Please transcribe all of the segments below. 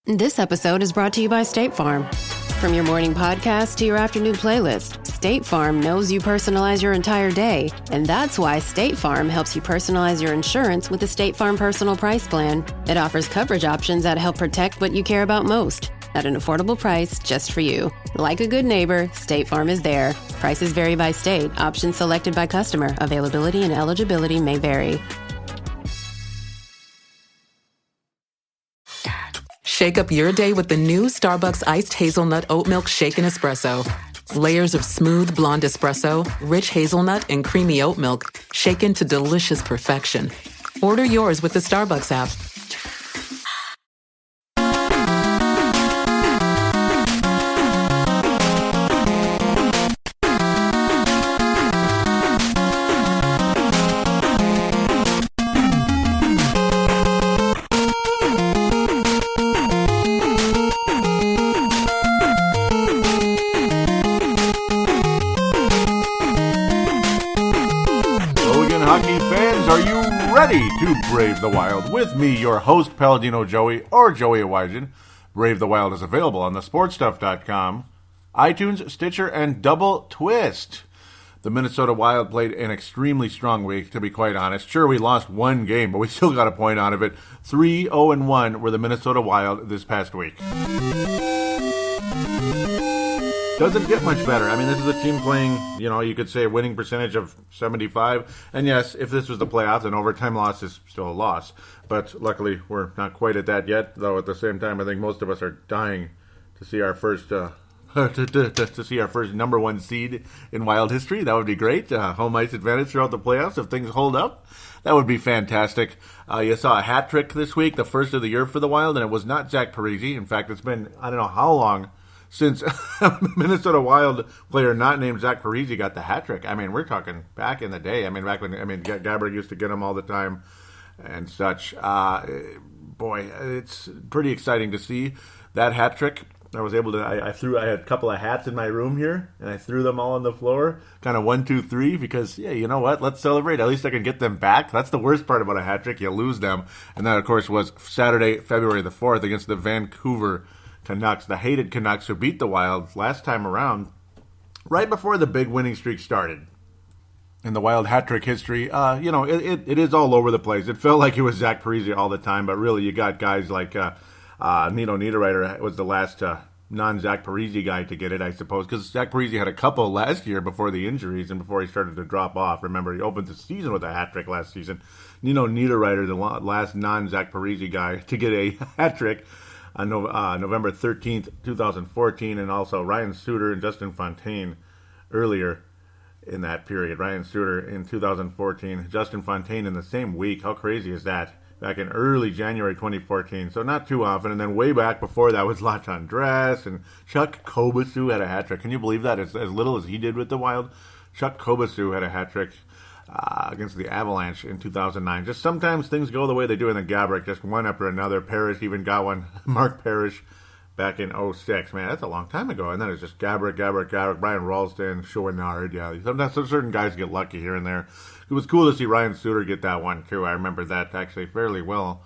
This episode is brought to you by State Farm. From your morning podcast to your afternoon playlist, State Farm knows you personalize your entire day, and that's why State Farm helps you personalize your insurance with the State Farm Personal Price Plan. It offers coverage options that help protect what you care about most at an affordable price just for you. Like a good neighbor, State Farm is there. Prices vary by state. Options selected by customer. Availability and eligibility may vary. Shake up your day with the new Starbucks Iced Hazelnut Oat Milk Shaken Espresso. Layers of smooth blonde espresso, rich hazelnut, and creamy oat milk shaken to delicious perfection. Order yours with the Starbucks app. To Brave the Wild with me, your host, Paladino Joey, or Joey Awajan. Brave the Wild is available on thesportstuff.com, iTunes, Stitcher, and Double Twist. The Minnesota Wild played an extremely strong week, to be quite honest. Sure, we lost one game, but we still got a point out of it. 3-0-1 were the Minnesota Wild this past week. Doesn't get much better. I mean, this is a team playing, you could say a winning percentage of 75. And yes, if this was the playoffs, an overtime loss is still a loss. But luckily, we're not quite at that yet. Though at the same time, I think most of us are dying to see our first to see our first number one seed in Wild history. That would be great. Home ice advantage throughout the playoffs if things hold up. That would be fantastic. You saw a hat trick this week, the first of the year for the Wild, and it was not Zach Parise. In fact, it's been I don't know how long since Minnesota Wild player not named Zach Parise got the hat trick. I mean, we're talking back in the day. I mean, back when Gabbard used to get them all the time and such. Boy, it's pretty exciting to see that hat trick. I was able to. I had a couple of hats in my room here, and I threw them all on the floor, kind of 1, 2, 3. Because you know what? Let's celebrate. At least I can get them back. That's the worst part about a hat trick. You lose them, and that of course was Saturday, February the 4th against the Vancouver Canucks, the hated Canucks who beat the Wild last time around, right before the big winning streak started. In the Wild hat trick history, it is all over the place. It felt like it was Zach Parise all the time, but really you got guys like Nino Niederreiter was the last non-Zach Parise guy to get it, I suppose, because Zach Parise had a couple last year before the injuries and before he started to drop off. Remember, he opened the season with a hat trick last season. Nino Niederreiter, the last non-Zach Parise guy to get a hat trick on November 13th, 2014, and also Ryan Suter and Justin Fontaine earlier in that period. Ryan Suter in 2014, Justin Fontaine in the same week. How crazy is that? Back in early January 2014, so not too often. And then way back before that was Lach Andres, and Chuck Kobasu had a hat trick. Can you believe that? As little as he did with the Wild, Chuck Kobasu had a hat trick against the Avalanche in 2009. Just sometimes things go the way they do in the Gabrick, just one after another. Parrish even got one. Mark Parrish back in 06. Man, that's a long time ago. And then it's just Gabrick, Brian Ralston, Chouinard. Yeah, sometimes certain guys get lucky here and there. It was cool to see Ryan Suter get that one, too. I remember that actually fairly well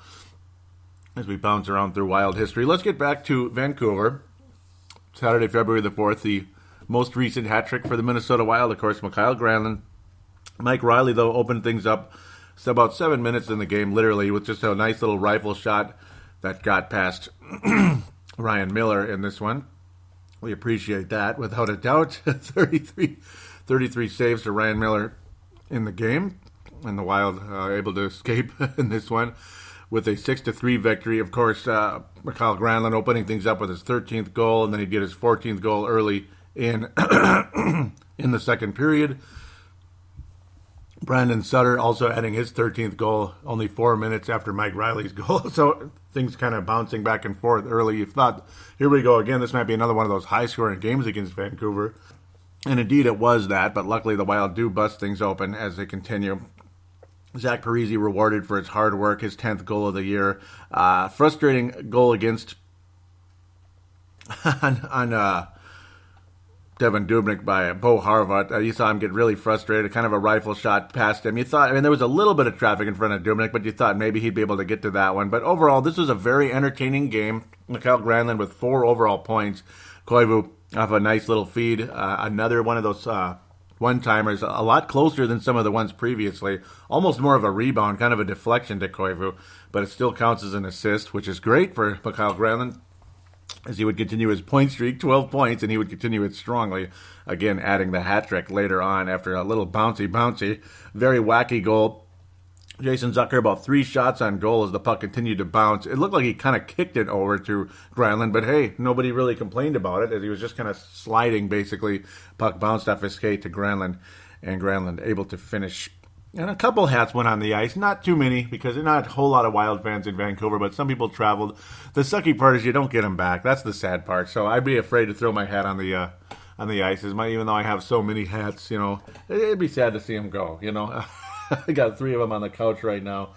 as we bounce around through Wild history. Let's get back to Vancouver. Saturday, February the 4th, the most recent hat trick for the Minnesota Wild, of course, Mikael Granlund. Mike Riley, though, opened things up about 7 minutes in the game, literally, with just a nice little rifle shot that got past Ryan Miller in this one. We appreciate that, without a doubt. 33 saves to Ryan Miller in the game, and the Wild able to escape in this one with a 6-3 victory. Of course, Mikael Granlund opening things up with his 13th goal, and then he'd get his 14th goal early in in the second period. Brandon Sutter also adding his 13th goal only 4 minutes after Mike Riley's goal. So things kind of bouncing back and forth early. If not, here we go again. This might be another one of those high-scoring games against Vancouver. And indeed it was that, but luckily the Wild do bust things open as they continue. Zach Parise rewarded for his hard work, his 10th goal of the year. Frustrating goal against on Devin Dubnyk by Bo Horvat. You saw him get really frustrated, kind of a rifle shot past him. You thought, there was a little bit of traffic in front of Dubnyk, but you thought maybe he'd be able to get to that one. But overall, this was a very entertaining game. Mikael Granlund with 4 overall points. Koivu off a nice little feed. Another one of those one-timers, a lot closer than some of the ones previously. Almost more of a rebound, kind of a deflection to Koivu, but it still counts as an assist, which is great for Mikael Granlund, as he would continue his point streak, 12 points, and he would continue it strongly. Again, adding the hat trick later on after a little bouncy, very wacky goal. Jason Zucker about 3 shots on goal as the puck continued to bounce. It looked like he kind of kicked it over to Granlund, but hey, nobody really complained about it as he was just kind of sliding, basically. Puck bounced off his skate to Granlund, and Granlund able to finish. And a couple hats went on the ice. Not too many, because there's not a whole lot of Wild fans in Vancouver, but some people traveled. The sucky part is you don't get them back. That's the sad part. So I'd be afraid to throw my hat on the ice, even though I have so many hats. It'd be sad to see them go. I got 3 of them on the couch right now.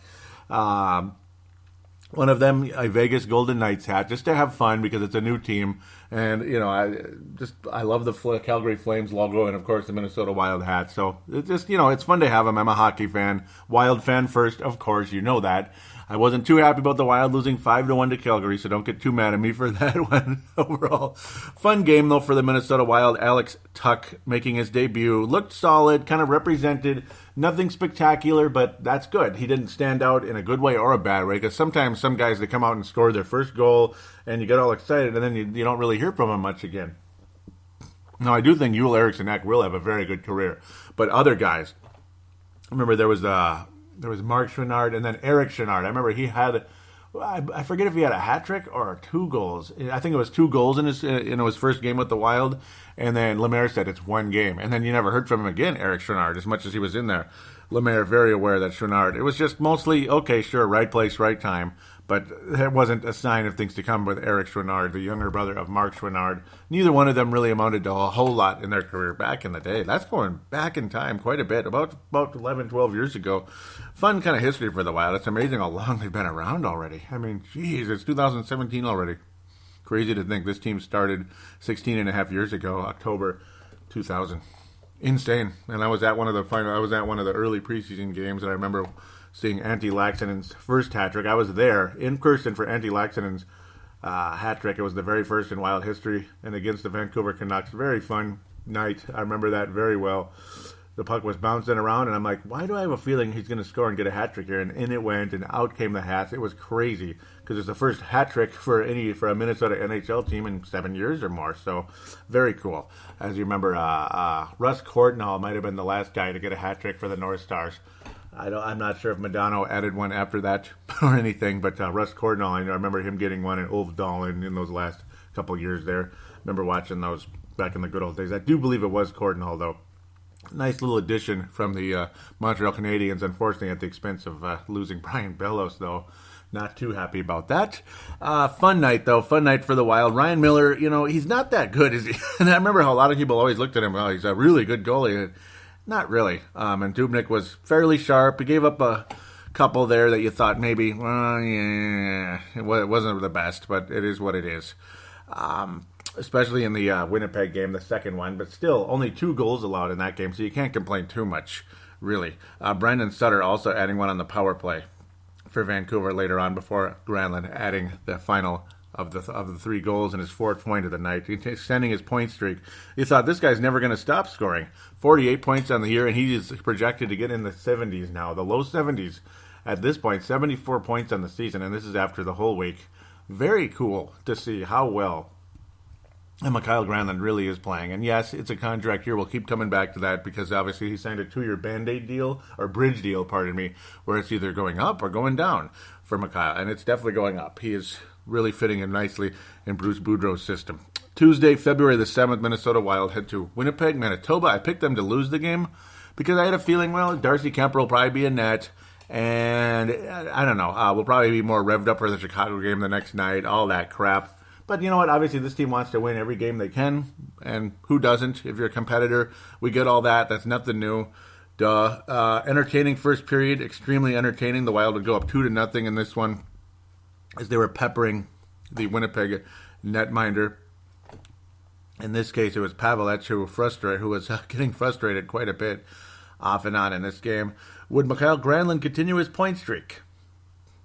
One of them, a Vegas Golden Knights hat, just to have fun because it's a new team. And, I love the Calgary Flames logo and, of course, the Minnesota Wild hat. So, it's fun to have them. I'm a hockey fan. Wild fan first, of course, you know that. I wasn't too happy about the Wild losing 5-1 to Calgary, so don't get too mad at me for that one. Overall, fun game, though, for the Minnesota Wild. Alex Tuch making his debut. Looked solid, kind of represented. Nothing spectacular, but that's good. He didn't stand out in a good way or a bad way, because sometimes some guys, they come out and score their first goal, and you get all excited, and then you don't really hear from them much again. Now, I do think Joel Eriksson Ek will have a very good career, but other guys, remember there was Mark Chouinard and then Eric Chouinard. I remember he had, I forget if he had a hat trick or 2 goals. I think it was 2 goals in his first game with the Wild. And then Lemaire said it's 1 game. And then you never heard from him again, Eric Chouinard, as much as he was in there. Lemaire very aware that Chouinard, it was just mostly, okay, sure, right place, right time. But it wasn't a sign of things to come with Eric Chouinard, the younger brother of Mark Chouinard. Neither one of them really amounted to a whole lot in their career back in the day. That's going back in time quite a bit, about 11, 12 years ago. Fun kind of history for the Wild. It's amazing how long they've been around already. I mean, geez, it's 2017 already. Crazy to think this team started 16 and a half years ago, October 2000. Insane. And I was at one of the early preseason games, and I remember seeing Antti Laakkonen's first hat trick. I was there in person for Antti Laakkonen's hat trick. It was the very first in Wild history, and against the Vancouver Canucks. Very fun night. I remember that very well. The puck was bouncing around, and I'm like, why do I have a feeling he's going to score and get a hat trick here? And in it went, and out came the hats. It was crazy because it's the first hat trick for a Minnesota NHL team in 7 years or more. So very cool. As you remember, Russ Courtnall might have been the last guy to get a hat trick for the North Stars. I'm not sure if Madonna added one after that or anything, but Russ Courtnall, I remember him getting one, and Ulf Dahl in those last couple of years there. Remember watching those back in the good old days. I do believe it was Courtnall, though. Nice little addition from the Montreal Canadiens, unfortunately at the expense of losing Brian Bellows, though. Not too happy about that. Fun night, though. Fun night for the Wild. Ryan Miller, he's not that good, is he? And I remember how a lot of people always looked at him, he's a really good goalie. Not really. And Dubnyk was fairly sharp. He gave up a couple there that you thought maybe, it wasn't the best, but it is what it is. Especially in the Winnipeg game, the second one, but still only 2 goals allowed in that game, so you can't complain too much, really. Brendan Sutter also adding one on the power play for Vancouver later on before Granlund adding the final of the 3 goals and his 4th point of the night, extending his point streak. You thought this guy's never going to stop scoring. 48 points on the year, and he is projected to get in the 70s now, the low 70s at this point, 74 points on the season, and this is after the whole week. Very cool to see how well and Mikael Granlund really is playing. And yes, it's a contract year. We'll keep coming back to that because obviously he signed a 2-year Band-Aid deal, or bridge deal, pardon me, where it's either going up or going down for Mikael. And it's definitely going up. He is really fitting in nicely in Bruce Boudreau's system. Tuesday, February the 7th, Minnesota Wild head to Winnipeg, Manitoba. I picked them to lose the game because I had a feeling, Darcy Kemper will probably be in net. And I don't know. We'll probably be more revved up for the Chicago game the next night, all that crap. But you know what? Obviously, this team wants to win every game they can. And who doesn't? If you're a competitor, we get all that. That's nothing new. Duh. Entertaining first period. Extremely entertaining. The Wild would go up 2-0 in this one as they were peppering the Winnipeg netminder. In this case, it was Pavelec who was getting frustrated quite a bit off and on in this game. Would Mikael Granlund continue his point streak?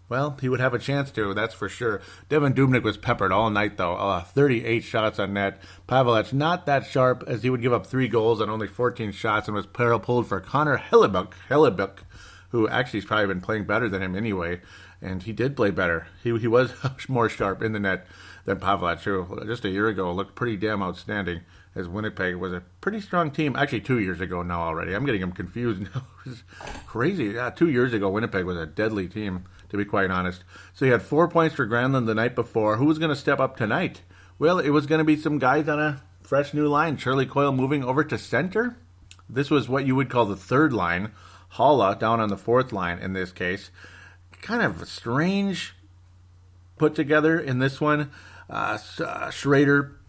Well, he would have a chance to, that's for sure. Devan Dubnyk was peppered all night, though. 38 shots on net. Pavelec not that sharp, as he would give up 3 goals on only 14 shots, and was pulled for Connor Hellebuyck, who actually has probably been playing better than him anyway. And he did play better. He was more sharp in the net than Pavelec, who just a year ago looked pretty damn outstanding, as Winnipeg was a pretty strong team. Actually, 2 years ago now already. I'm getting them confused now. It's crazy. Yeah, 2 years ago, Winnipeg was a deadly team, to be quite honest. So he had 4 points for Granlund the night before. Who was going to step up tonight? Well, it was going to be some guys on a fresh new line. Charlie Coyle moving over to center. This was what you would call the third line. Haula down on the fourth line in this case. Kind of strange put together in this one. Schrader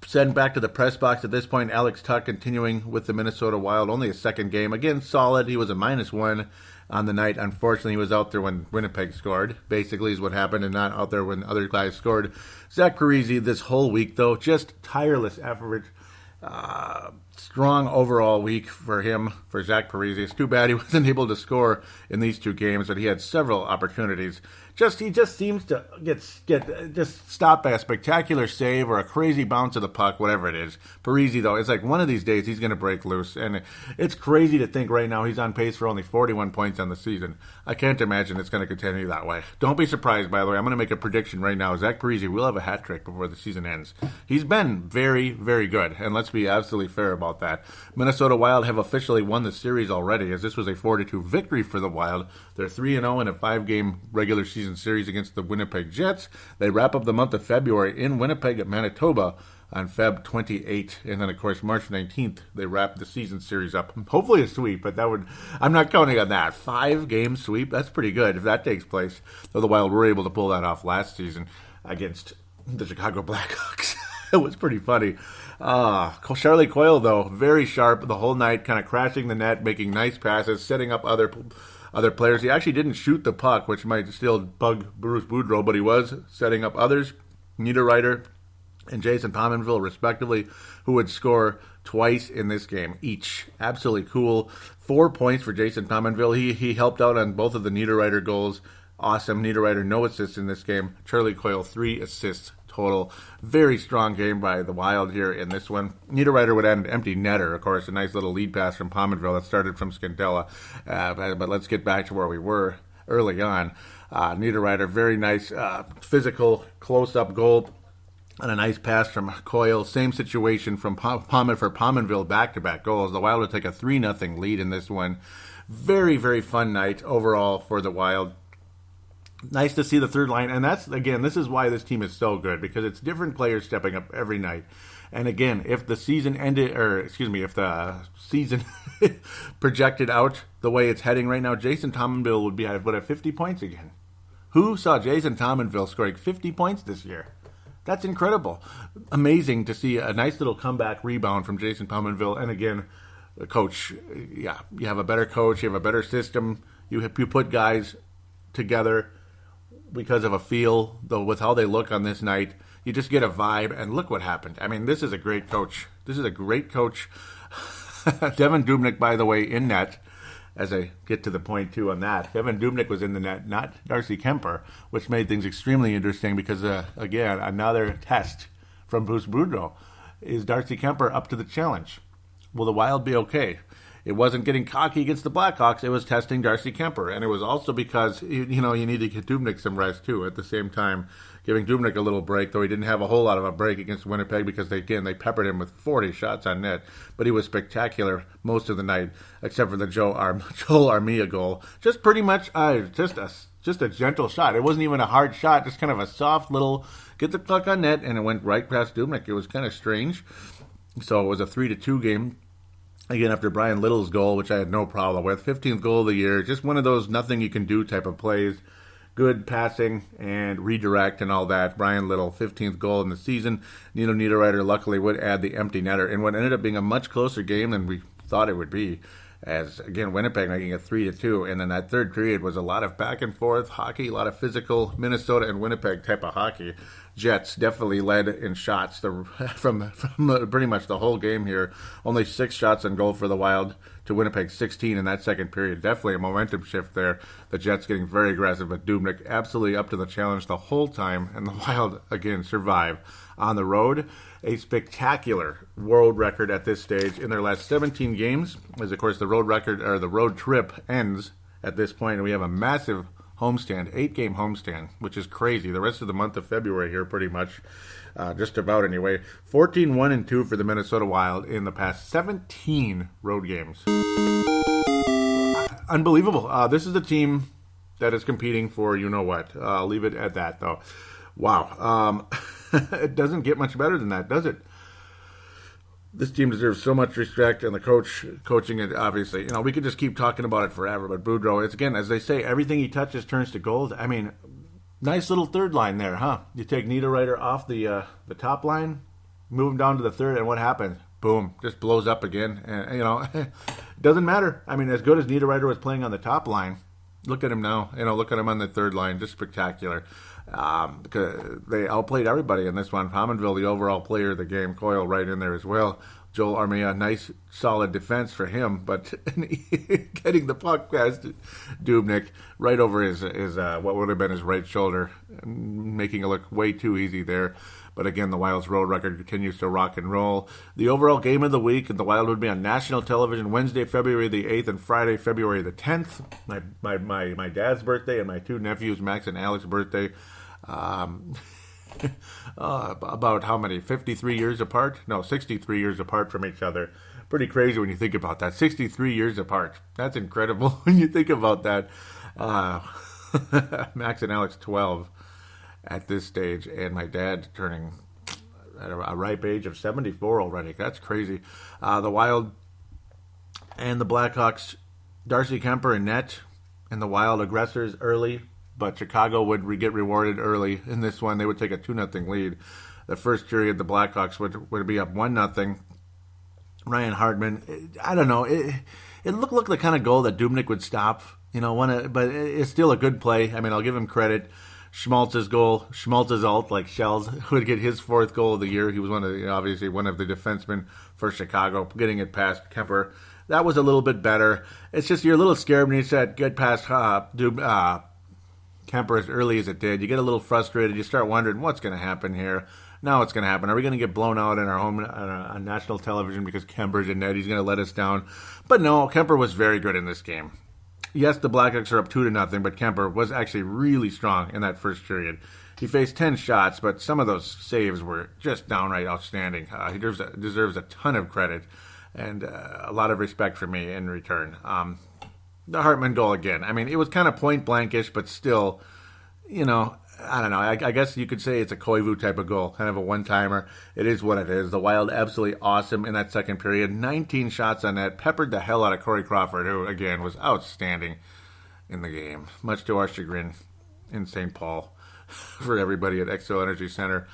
sent back to the press box at this point. Alex Tuck continuing with the Minnesota Wild. Only a second game. Again, solid. He was a -1 on the night. Unfortunately, he was out there when Winnipeg scored. Basically is what happened, and not out there when other guys scored. Zach Parise this whole week, though, just tireless effort. Strong overall week for him, for Zach Parise. It's too bad he wasn't able to score in these 2 games, but he had several opportunities. He just seems to get just stopped by a spectacular save or a crazy bounce of the puck, whatever it is. Parise, though, it's like one of these days he's going to break loose, and it's crazy to think right now he's on pace for only 41 points on the season. I can't imagine it's going to continue that way. Don't be surprised, by the way. I'm going to make a prediction right now. Zach Parise will have a hat trick before the season ends. He's been very, very good, and let's be absolutely fair about that. Minnesota Wild have officially won the series already, as this was a 4-2 victory for the Wild. They're 3-0 in a 5-game regular season series against the Winnipeg Jets. They wrap up the month of February in Winnipeg at Manitoba on Feb 28, and then of course March 19th they wrap the season series up. Hopefully a sweep, but I'm not counting on that. 5-game sweep, that's pretty good if that takes place. Though the Wild were able to pull that off last season against the Chicago Blackhawks. It was pretty funny. Charlie Coyle, though, very sharp the whole night, kind of crashing the net, making nice passes, setting up other players. He actually didn't shoot the puck, which might still bug Bruce Boudreau, but he was setting up others. Niederreiter and Jason Pominville, respectively, who would score twice in this game each. Absolutely cool. 4 points for Jason Pominville. He helped out on both of the Niederreiter goals. Awesome. Niederreiter, no assists in this game. Charlie Coyle, 3 assists total. Very strong game by the Wild here in this one. Niederreiter would add an empty netter, of course, a nice little lead pass from Pominville that started from Scandella. But let's get back to where we were early on. Niederreiter, very nice physical close-up goal and a nice pass from Coyle. Same situation from for Pominville, back-to-back goals. The Wild would take a 3-0 lead in this one. Very, very fun night overall for the Wild. Nice to see the third line, and that's, again, this is why this team is so good, because it's different players stepping up every night. And again, if the season if the season projected out the way it's heading right now, Jason Pominville would have 50 points again. Who saw Jason Pominville scoring 50 points this year? That's incredible. Amazing to see a nice little comeback rebound from Jason Pominville. And again, the coach, you have a better coach, you have a better system, you put guys together because of a feel, though, with how they look on this night. You just get a vibe, and look what happened. I mean, this is a great coach. Devan Dubnyk, by the way, in net, as I get to the point, too, on that. Devan Dubnyk was in the net, not Darcy Kemper, which made things extremely interesting because, again, another test from Bruce Boudreau. Is Darcy Kemper up to the challenge? Will the Wild be okay? It wasn't getting cocky against the Blackhawks. It was testing Darcy Kemper. And it was also because, you need to get Dubnyk some rest, too, at the same time. Giving Dubnyk a little break, though he didn't have a whole lot of a break against Winnipeg because, they peppered him with 40 shots on net. But he was spectacular most of the night, except for the Joel Armia goal. Just pretty much just a gentle shot. It wasn't even a hard shot, just kind of a soft little get the puck on net, and it went right past Dubnyk. It was kind of strange. So it was a 3-2 game. Again, after Brian Little's goal, which I had no problem with. 15th goal of the year. Just one of those nothing-you-can-do type of plays. Good passing and redirect and all that. Brian Little, 15th goal in the season. Nino Niederreiter luckily would add the empty netter in what ended up being a much closer game than we thought it would be. as, again, Winnipeg making it 3-2. And then that third period was a lot of back and forth hockey, a lot of physical Minnesota and Winnipeg type of hockey. Jets definitely led in shots from pretty much the whole game here. Only 6 shots on goal for the Wild to Winnipeg 16 in that second period. Definitely a momentum shift there. The Jets getting very aggressive, but Dubnyk absolutely up to the challenge the whole time. And the Wild, again, survive on the road. A spectacular world record at this stage in their last 17 games, as of course the road record or the road trip ends at this point, and we have a massive homestand, 8-game homestand, which is crazy. The rest of the month of February here, pretty much, just about anyway. 14-1-2 for the Minnesota Wild in the past 17 road games. Unbelievable. This is a team that is competing for you know what. I'll leave it at that, though. Wow. It doesn't get much better than that, does it? This team deserves so much respect, and the coaching it, obviously. We could just keep talking about it forever, but Boudreau, it's, again, as they say, everything he touches turns to gold. I mean, nice little third line there, huh? You take Niederreiter off the top line, move him down to the third, and what happens? Boom, just blows up again. And, it doesn't matter. I mean, as good as Niederreiter was playing on the top line, look at him now. Look at him on the third line, just spectacular. They outplayed everybody in this one. Pominville, the overall player of the game. Coyle right in there as well. Joel Armia, nice solid defense for him, but getting the puck past Dubnyk right over his what would have been his right shoulder, making it look way too easy there. But again, the Wild's road record continues to rock and roll. The overall game of the week, and the Wild would be on national television Wednesday, February the 8th, and Friday, February the 10th. My dad's birthday and my 2 nephews, Max and Alex's birthday. About how many? 53 years apart? No, 63 years apart from each other. Pretty crazy when you think about that. 63 years apart. That's incredible when you think about that. Max and Alex 12 at this stage, and my dad turning at a ripe age of 74 already. That's crazy. The Wild and the Blackhawks, Darcy Kemper and net, and the Wild aggressors early, but Chicago would get rewarded early in this one. They would take a 2-0 lead. The first period, the Blackhawks would be up 1-0. Ryan Hartman, I don't know. It looked like the kind of goal that Dubnyk would stop, but it's still a good play. I mean, I'll give him credit. Schmaltz's goal, Schmaltz's alt, like Shells, would get his 4th goal of the year. He was obviously one of the defensemen for Chicago, getting it past Kemper. That was a little bit better. It's just you're a little scared when you said get past Kemper as early as it did. You get a little frustrated. You start wondering what's going to happen here. Now what's going to happen? Are we going to get blown out in our home on national television because Kemper's in net? He's going to let us down. But no, Kemper was very good in this game. Yes, the Blackhawks are up 2-0, but Kemper was actually really strong in that first period. He faced 10 shots, but some of those saves were just downright outstanding. He deserves a ton of credit and a lot of respect from me in return. The Hartman goal again. I mean, it was kind of point blankish, but still, I don't know. I guess you could say it's a Koivu type of goal, kind of a one-timer. It is what it is. The Wild absolutely awesome in that second period. 19 shots on net, peppered the hell out of Corey Crawford, who, again, was outstanding in the game, much to our chagrin in St. Paul for everybody at Xcel Energy Center.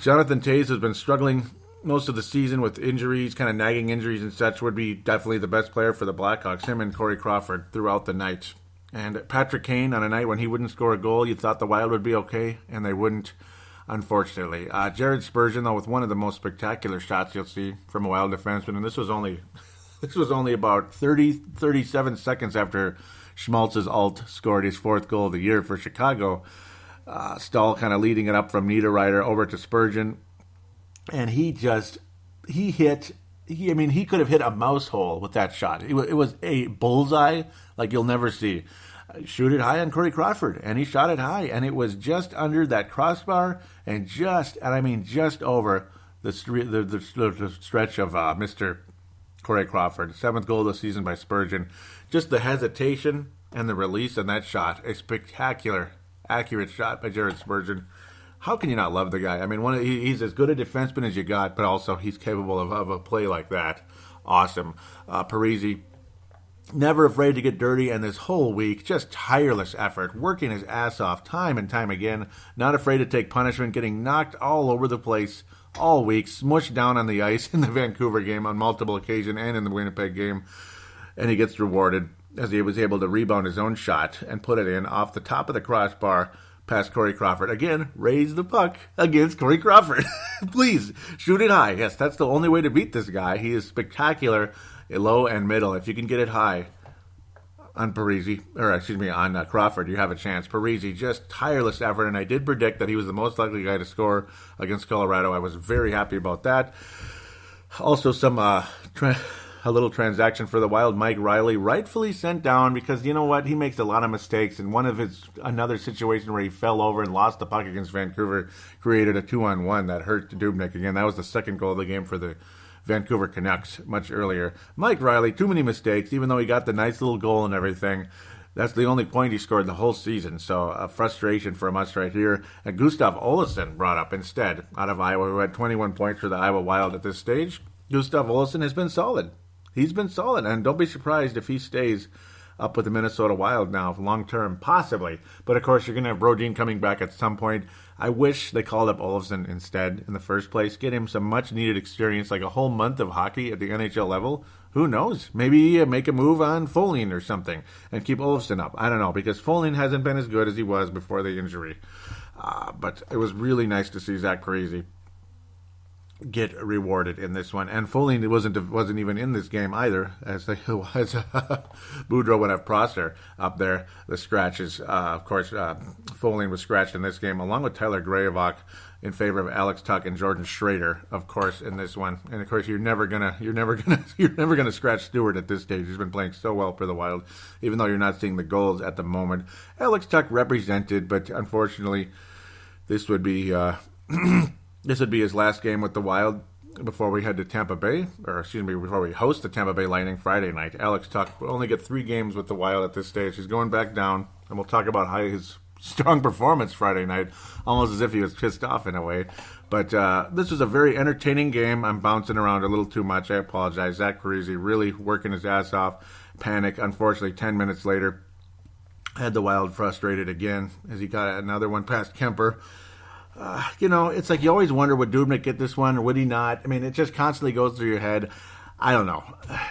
Jonathan Toews has been struggling most of the season with injuries, kind of nagging injuries and such. Would be definitely the best player for the Blackhawks, him and Corey Crawford throughout the night. And Patrick Kane, on a night when he wouldn't score a goal, you thought the Wild would be okay, and they wouldn't, unfortunately. Jared Spurgeon, though, with one of the most spectacular shots you'll see from a Wild defenseman, and this was only about 37 seconds after Schmaltz's alt scored his 4th goal of the year for Chicago. Stahl kind of leading it up from Niederreiter over to Spurgeon, and he could have hit a mouse hole with that shot. It was a bullseye like you'll never see. Shoot it high on Corey Crawford, and he shot it high, and it was just under that crossbar and just over the stretch of Mr. Corey Crawford. 7th goal of the season by Spurgeon. Just the hesitation and the release on that shot. A spectacular, accurate shot by Jared Spurgeon. How can you not love the guy? I mean, he's as good a defenseman as you got, but also he's capable of a play like that. Awesome. Parisi, Never afraid to get dirty, and this whole week, just tireless effort, working his ass off time and time again, not afraid to take punishment, getting knocked all over the place all week, smushed down on the ice in the Vancouver game on multiple occasions and in the Winnipeg game, and he gets rewarded as he was able to rebound his own shot and put it in off the top of the crossbar past Corey Crawford. Again, raise the puck against Corey Crawford. Please, shoot it high. Yes, that's the only way to beat this guy. He is spectacular, low and middle. If you can get it high on on Crawford, you have a chance. Parise, just tireless effort, and I did predict that he was the most likely guy to score against Colorado. I was very happy about that. Also, a little transaction for the Wild. Mike Riley rightfully sent down because, you know what, he makes a lot of mistakes, and another situation where he fell over and lost the puck against Vancouver created a 2-on-1 that hurt Dubnyk again. That was the second goal of the game for the Vancouver Canucks much earlier. Mike Riley, too many mistakes, even though he got the nice little goal and everything. That's the only point he scored the whole season, so a frustration for us right here. And Gustav Olsson brought up instead out of Iowa, who had 21 points for the Iowa Wild at this stage. Gustav Olsson has been solid. He's been solid, and don't be surprised if he stays up with the Minnesota Wild now long-term, possibly. But, of course, you're going to have Brodin coming back at some point. I wish they called up Olofsson instead in the first place. Get him some much-needed experience, like a whole month of hockey at the NHL level. Who knows? Maybe make a move on Folin or something and keep Olofsson up. I don't know, because Folin hasn't been as good as he was before the injury. But it was really nice to see Zach Parise get rewarded in this one, and Folin wasn't even in this game either, as Boudreau would have Prosser up there. The scratches, of course, Folin was scratched in this game, along with Tyler Graovac in favor of Alex Tuck and Jordan Schrader, of course, in this one. And of course, you're never gonna scratch Stewart at this stage. He's been playing so well for the Wild, even though you're not seeing the goals at the moment. Alex Tuck represented, but unfortunately, this would be. This would be his last game with the Wild before we head to Tampa Bay, before we host the Tampa Bay Lightning Friday night. Alex Tuck will only get 3 games with the Wild at this stage. He's going back down, and we'll talk about his strong performance Friday night, almost as if he was pissed off in a way. But this was a very entertaining game. I'm bouncing around a little too much. I apologize. Zach Parise really working his ass off. Panic, unfortunately, 10 minutes later, had the Wild frustrated again as he got another one past Kemper. It's like you always wonder, would Dubnyk get this one or would he not? I mean, it just constantly goes through your head. I don't know.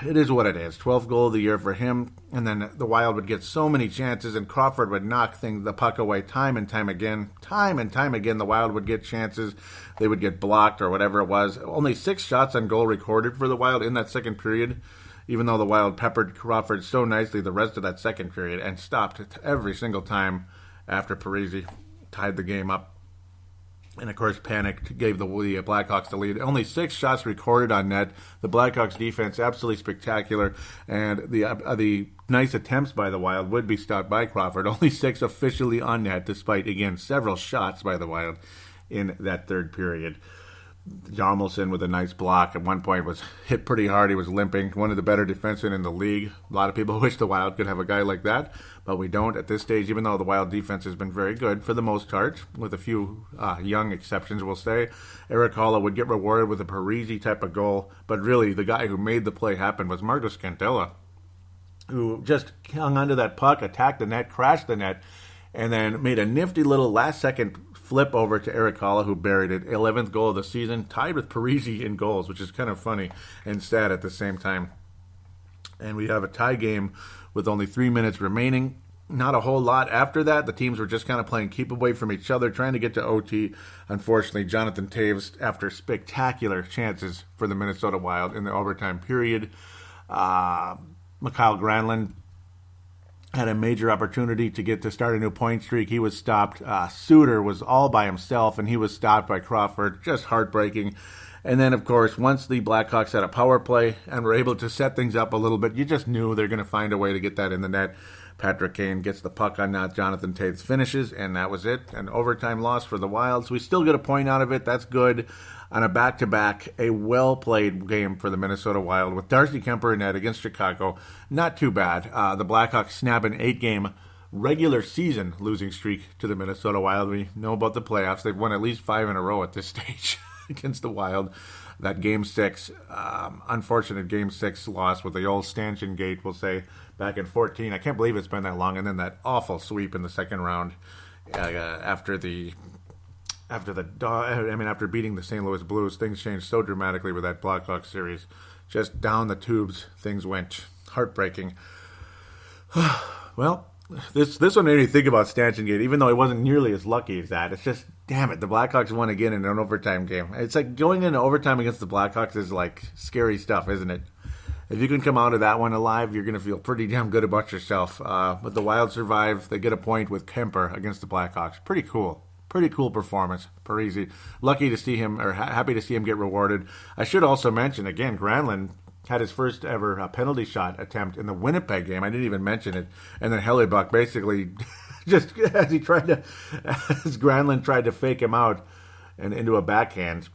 It is what it is. 12th goal of the year for him. And then the Wild would get so many chances, and Crawford would knock the puck away time and time again. Time and time again, the Wild would get chances. They would get blocked or whatever it was. Only 6 shots on goal recorded for the Wild in that second period, even though the Wild peppered Crawford so nicely the rest of that second period and stopped every single time after Parise tied the game up. And, of course, panic gave the Blackhawks the lead. Only 6 shots recorded on net. The Blackhawks defense absolutely spectacular. And the nice attempts by the Wild would be stopped by Crawford. Only 6 officially on net, despite, again, several shots by the Wild in that third period. Hjalmarsson with a nice block at one point was hit pretty hard. He was limping. One of the better defensemen in the league. A lot of people wish the Wild could have a guy like that, but we don't at this stage, even though the Wild defense has been very good for the most part, with a few young exceptions, we'll say. Eric Haula would get rewarded with a Parise type of goal, but really the guy who made the play happen was Marcus Scandella, who just hung onto that puck, attacked the net, crashed the net, and then made a nifty little last-second flip over to Eric Haula, who buried it. 11th goal of the season, tied with Parise in goals, which is kind of funny and sad at the same time. And we have a tie game with only 3 minutes remaining. Not a whole lot after that. The teams were just kind of playing keep away from each other, trying to get to OT. Unfortunately, Jonathan Toews, after spectacular chances for the Minnesota Wild in the overtime period, Mikhail Granlund had a major opportunity to start a new point streak. He was stopped. Suter was all by himself, and he was stopped by Crawford. Just heartbreaking. And then, of course, once the Blackhawks had a power play and were able to set things up a little bit, you just knew they're going to find a way to get that in the net. Patrick Kane gets the puck on Jonathan Toews finishes, and that was it. An overtime loss for the Wild. So we still get a point out of it. That's good. On a back-to-back, a well-played game for the Minnesota Wild with Darcy Kemper in net against Chicago. Not too bad. The Blackhawks snap an 8-game regular season losing streak to the Minnesota Wild. We know about the playoffs. They've won at least 5 in a row at this stage. against the Wild. That Game 6, unfortunate Game 6 loss with the old stanchion gate, we'll say, back in 14. I can't believe it's been that long. And then that awful sweep in the second round after beating the St. Louis Blues. Things changed so dramatically with that Blackhawks series. Just down the tubes, things went. Heartbreaking. Well, this one made me think about stanchion gate, even though it wasn't nearly as lucky as that. It's just, damn it, the Blackhawks won again in an overtime game. It's like going into overtime against the Blackhawks is like scary stuff, isn't it? If you can come out of that one alive, you're going to feel pretty damn good about yourself. But the Wild survive. They get a point with Kemper against the Blackhawks. Pretty cool. Pretty cool performance. Parisi. Lucky to see him, or happy to see him get rewarded. I should also mention, again, Granlund had his first ever penalty shot attempt in the Winnipeg game. I didn't even mention it. And then Hellebuck basically, just as Granlund tried to fake him out and into a backhand,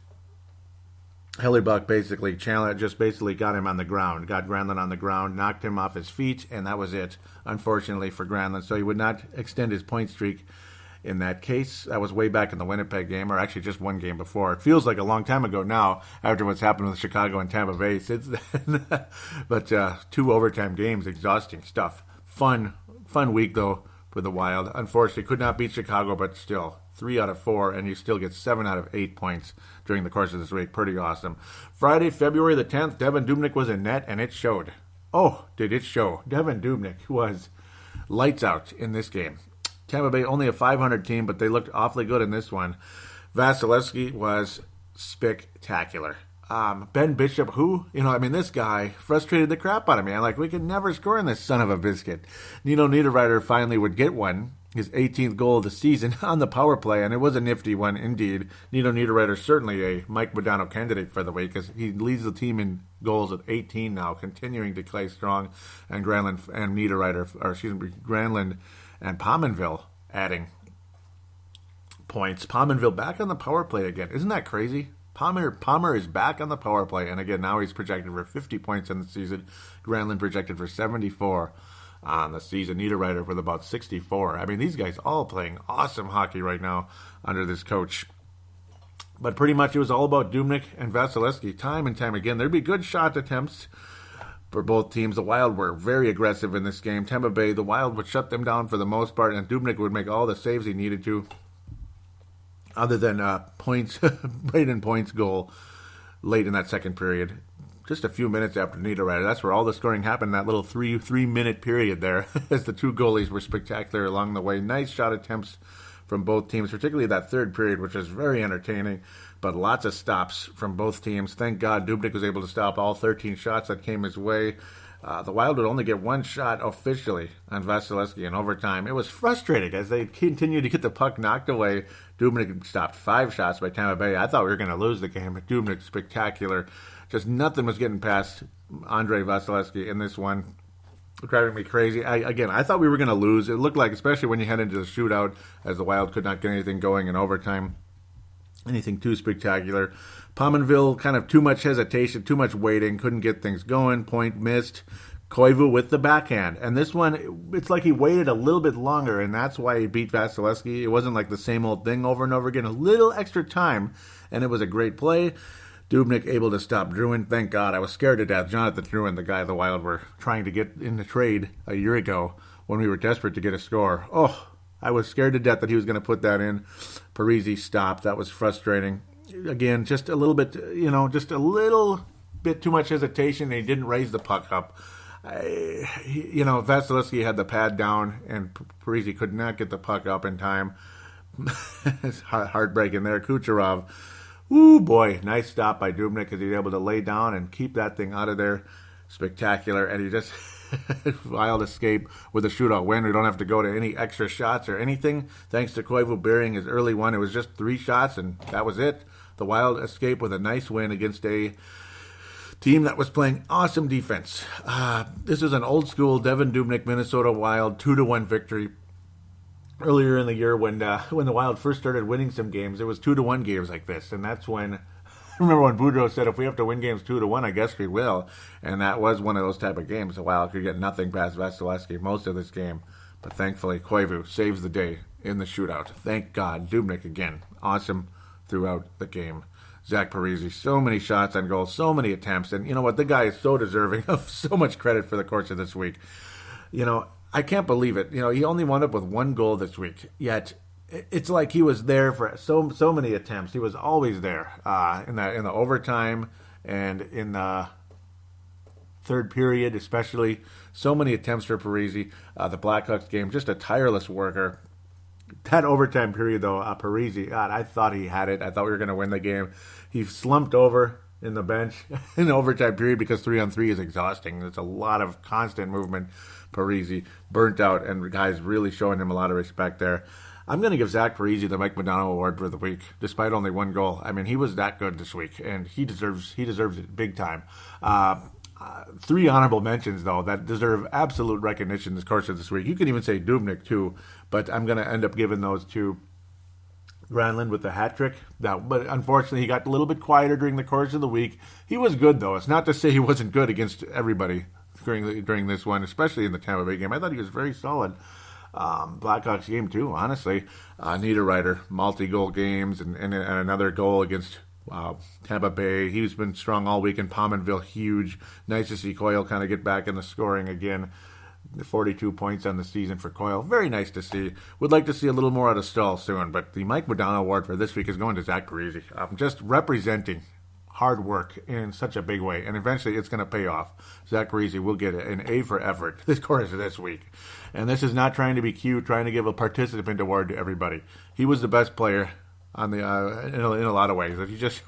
Hellebuck basically got him on the ground, got Granlund on the ground, knocked him off his feet, and that was it, unfortunately, for Granlund. So he would not extend his point streak in that case. That was way back in the Winnipeg game, or actually just one game before. It feels like a long time ago now, after what's happened with Chicago and Tampa Bay since then. But 2 overtime games, exhausting stuff. Fun week, though, for the Wild. Unfortunately, could not beat Chicago, but still, 3 out of 4, and you still get 7 out of 8 points during the course of this week. Pretty awesome. Friday, February the 10th, Devin Dubnyk was in net, and it showed. Oh, did it show. Devin Dubnyk was lights out in this game. Tampa Bay only a .500 team, but they looked awfully good in this one. Vasilevsky was spectacular. Ben Bishop, this guy frustrated the crap out of me. I'm like, we could never score in this son of a biscuit. Nino Niederreiter finally would get one, his 18th goal of the season on the power play, and it was a nifty one indeed. Nino Niederreiter certainly a Mike Modano candidate for the week, because he leads the team in goals at 18 now, continuing to play strong, and Granlund and Pominville adding points. Pominville back on the power play again. Isn't that crazy? Palmer is back on the power play, and again, now he's projected for 50 points in the season. Granlund projected for 74 on the season. Niederreiter with about 64. I mean, these guys all playing awesome hockey right now under this coach. But pretty much it was all about Dubnyk and Vasilevsky time and time again. There'd be good shot attempts for both teams. The Wild were very aggressive in this game. Tampa Bay, the Wild would shut them down for the most part, and Dubnyk would make all the saves he needed to, other than Braden Point's goal late in that second period. Just a few minutes after Niederreiter. That's where all the scoring happened, that little three-minute period there, as the 2 goalies were spectacular along the way. Nice shot attempts from both teams, particularly that third period, which was very entertaining, but lots of stops from both teams. Thank God Dubnyk was able to stop all 13 shots that came his way. The Wild would only get 1 shot officially on Vasilevsky in overtime. It was frustrating as they continued to get the puck knocked away. Dubnyk stopped 5 shots by Tampa Bay. I thought we were going to lose the game, but Dubnyk spectacular. Just nothing was getting past Andrei Vasilevsky in this one. Driving me crazy. I thought we were going to lose. It looked like, especially when you head into the shootout, as the Wild could not get anything going in overtime. Anything too spectacular. Pominville, kind of too much hesitation, too much waiting, couldn't get things going. Point missed. Koivu with the backhand. And this one, it's like he waited a little bit longer, and that's why he beat Vasilevsky. It wasn't like the same old thing over and over again. A little extra time, and it was a great play. Dubnyk able to stop Drouin. Thank God. I was scared to death. Jonathan Drouin, the guy the Wild were trying to get in the trade a year ago when we were desperate to get a score. Oh, I was scared to death that he was going to put that in. Parisi stopped. That was frustrating. Again, just a little bit, just a little bit too much hesitation, and he didn't raise the puck up. Vasilevsky had the pad down, and Parisi could not get the puck up in time. It's heartbreaking there. Kucherov. Ooh, boy, nice stop by Dubnyk because he was able to lay down and keep that thing out of there. Spectacular. And he just, Wild escape with a shootout win. We don't have to go to any extra shots or anything. Thanks to Koivu burying his early one. It was just 3 shots, and that was it. The Wild escape with a nice win against a team that was playing awesome defense. This is an old-school Devin Dubnyk, Minnesota Wild 2-1 victory. Earlier in the year, when the Wild first started winning some games, it was 2-1 games like this, and that's when I remember when Boudreau said, "If we have to win games 2-1, I guess we will." And that was one of those type of games. The Wild could get nothing past Vasilevsky most of this game, but thankfully Koivu saves the day in the shootout. Thank God, Dubnyk again, awesome throughout the game. Zach Parise. So many shots on goal, so many attempts. And you know what? The guy is so deserving of so much credit for the course of this week. You know, I can't believe it. You know, he only wound up with 1 goal this week, yet it's like he was there for so many attempts. He was always there in the overtime and in the third period, especially. So many attempts for Parise. The Blackhawks game, just a tireless worker. That overtime period, though, Parise, God, I thought he had it. I thought we were going to win the game. He slumped over in the bench in the overtime period because 3-on-3 is exhausting. It's a lot of constant movement. Parise burnt out, and guys really showing him a lot of respect there. I'm going to give Zach Parise the Mike Modano Award for the week, despite only 1 goal. I mean, he was that good this week, and he deserves it big time. 3 honorable mentions, though, that deserve absolute recognition this course of this week. You can even say Dubnyk, too, but I'm going to end up giving those to Granlund with the hat trick. But unfortunately, he got a little bit quieter during the course of the week. He was good, though. It's not to say he wasn't good against everybody during this one, especially in the Tampa Bay game. I thought he was very solid. Blackhawks game, too, honestly. Niederreiter, multi-goal games, and another goal against Tampa Bay. He's been strong all week in Pominville, huge. Nice to see Coyle kind of get back in the scoring again. 42 points on the season for Coyle. Very nice to see. Would like to see a little more out of Stahl soon, but the Mike Modano Award for this week is going to Zach Parise. Just representing hard work in such a big way, and eventually it's going to pay off. Zach Parise will get an A for effort this course of this week. And this is not trying to be cute, trying to give a participant award to everybody. He was the best player on the in a lot of ways. He just,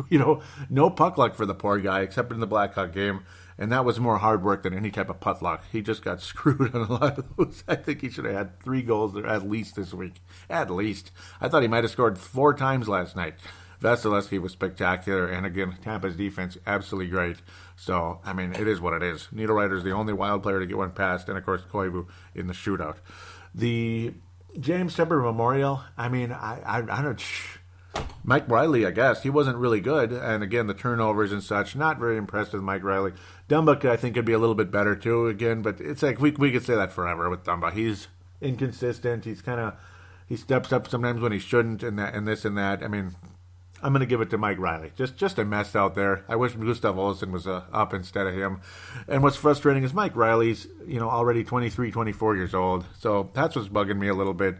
no puck luck for the poor guy, except in the Blackhawk game. And that was more hard work than any type of putt luck. He just got screwed on a lot of those. I think he should have had 3 goals at least this week. At least. I thought he might have scored 4 times last night. Vasilevsky was spectacular. And again, Tampa's defense, absolutely great. So, I mean, it is what it is. Niederreiter's the only Wild player to get one past. And, of course, Koivu in the shootout. The James Tepper Memorial, I mean, I don't... Mike Riley, I guess. He wasn't really good. And again, the turnovers and such, not very impressed with Mike Riley. Dumba, I think, could be a little bit better too, again. But it's like we could say that forever with Dumba. He's inconsistent. He steps up sometimes when he shouldn't, and this and that. I mean, I'm going to give it to Mike Riley. Just a mess out there. I wish Gustav Olsson was up instead of him. And what's frustrating is Mike Riley's, already 23, 24 years old. So that's what's bugging me a little bit.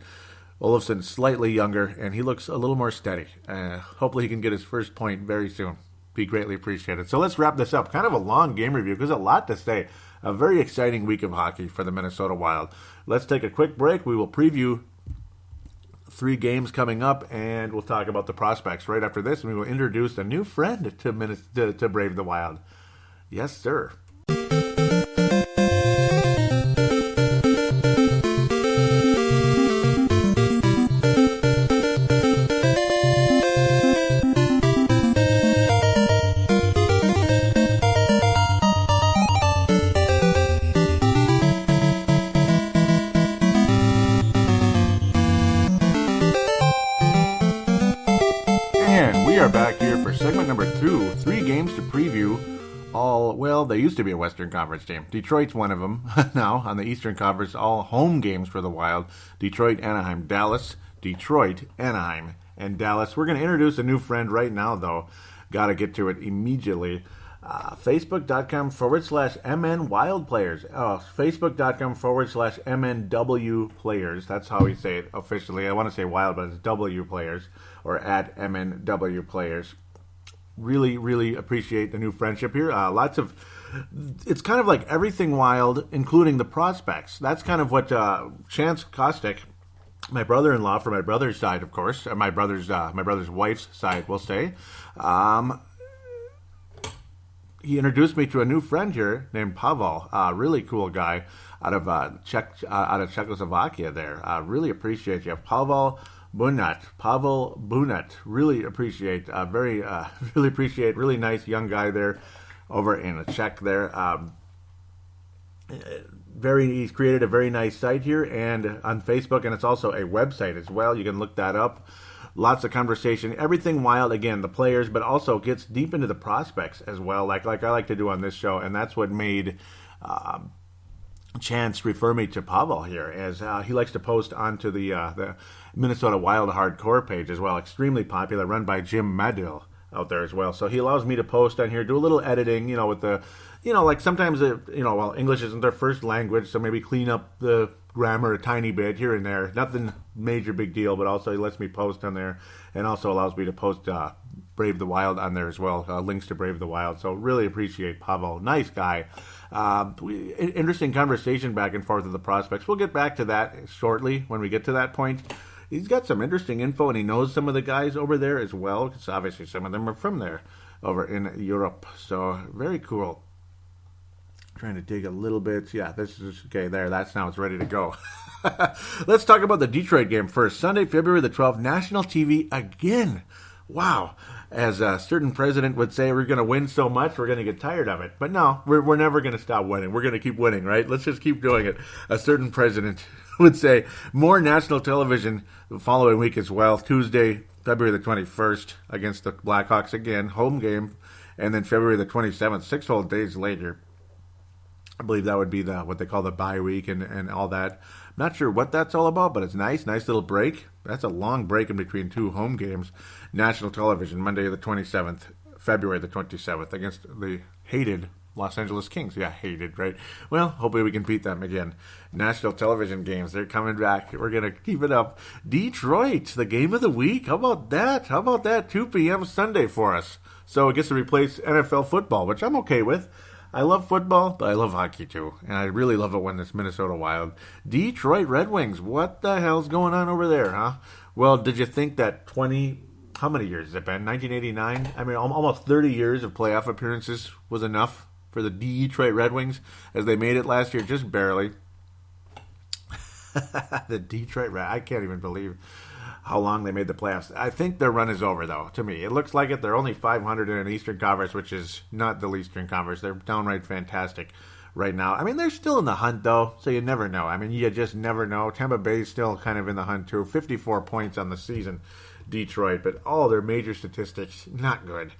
Olofsson's slightly younger, and he looks a little more steady. Hopefully he can get his first point very soon. Be greatly appreciated. So let's wrap this up. Kind of a long game review because a lot to say. A very exciting week of hockey for the Minnesota Wild. Let's take a quick break. We will preview 3 games coming up, and we'll talk about the prospects right after this. And we will introduce a new friend to Brave the Wild. Yes, sir. Three games to preview. They used to be a Western Conference team. Detroit's one of them now on the Eastern Conference. All home games for the Wild. Detroit, Anaheim, Dallas. Detroit, Anaheim, and Dallas. We're going to introduce a new friend right now, though. Got to get to it immediately. Facebook.com/MN Wild Players. Facebook.com/MNW Players. That's how we say it officially. I want to say Wild, but it's W Players or at MNW Players. Really, really appreciate the new friendship here. It's kind of like everything Wild, including the prospects. That's kind of what Chance Kostick, my brother-in-law, for my brother's side, of course, my brother's wife's side, will say. He introduced me to a new friend here named Pavel, a really cool guy out of Czechoslovakia. There, really appreciate you, Pavel Bunat. Really appreciate. Really appreciate. Really nice young guy there, over in Czech there. He's created a very nice site here and on Facebook, and it's also a website as well. You can look that up. Lots of conversation, everything Wild, again, the players, but also gets deep into the prospects as well, like I like to do on this show, and that's what made Chance refer me to Pavel here, as he likes to post onto the Minnesota Wild Hardcore page as well. Extremely popular, run by Jim Madil. out there as well. So he allows me to post on here, do a little editing, with the, like sometimes, English isn't their first language, so maybe clean up the grammar a tiny bit here and there. Nothing major big deal, but also he lets me post on there and also allows me to post Brave the Wild on there as well, links to Brave the Wild. So really appreciate Pavel. Nice guy. Interesting conversation back and forth with the prospects. We'll get back to that shortly when we get to that point. He's got some interesting info, and he knows some of the guys over there as well, because obviously some of them are from there over in Europe. So very cool. Trying to dig a little bit. Yeah, this is okay there. That's now it's ready to go. Let's talk about the Detroit game first. Sunday, February the 12th, national TV again. Wow. As a certain president would say, we're going to win so much, we're going to get tired of it. But no, we're never going to stop winning. We're going to keep winning, right? Let's just keep doing it. A certain president would say more national television the following week as well. Tuesday, February the 21st against the Blackhawks again, home game. And then February the 27th, 6 whole days later. I believe that would be what they call the bye week and all that. Not sure what that's all about, but it's nice little break. That's a long break in between two home games. National television, Monday the 27th, February the 27th, against the hated Los Angeles Kings. Yeah, hated, right? Well, hopefully we can beat them again. National television games, they're coming back. We're going to keep it up. Detroit, the game of the week. How about that? 2 p.m. Sunday for us. So it gets to replace NFL football, which I'm okay with. I love football, but I love hockey too. And I really love it when it's Minnesota Wild. Detroit Red Wings, what the hell's going on over there, huh? Well, did you think that how many years has it been? 1989? I mean, almost 30 years of playoff appearances was enough for the Detroit Red Wings as they made it last year, just barely. The Detroit Red, I can't even believe how long they made the playoffs. I think their run is over, though, to me. It looks like it. They're only 500 in an Eastern Conference, which is not the Eastern Conference. They're downright fantastic right now. I mean, they're still in the hunt, though, so you never know. I mean, you just never know. Tampa Bay's still kind of in the hunt, too. 54 points on the season, Detroit, but all their major statistics, not good.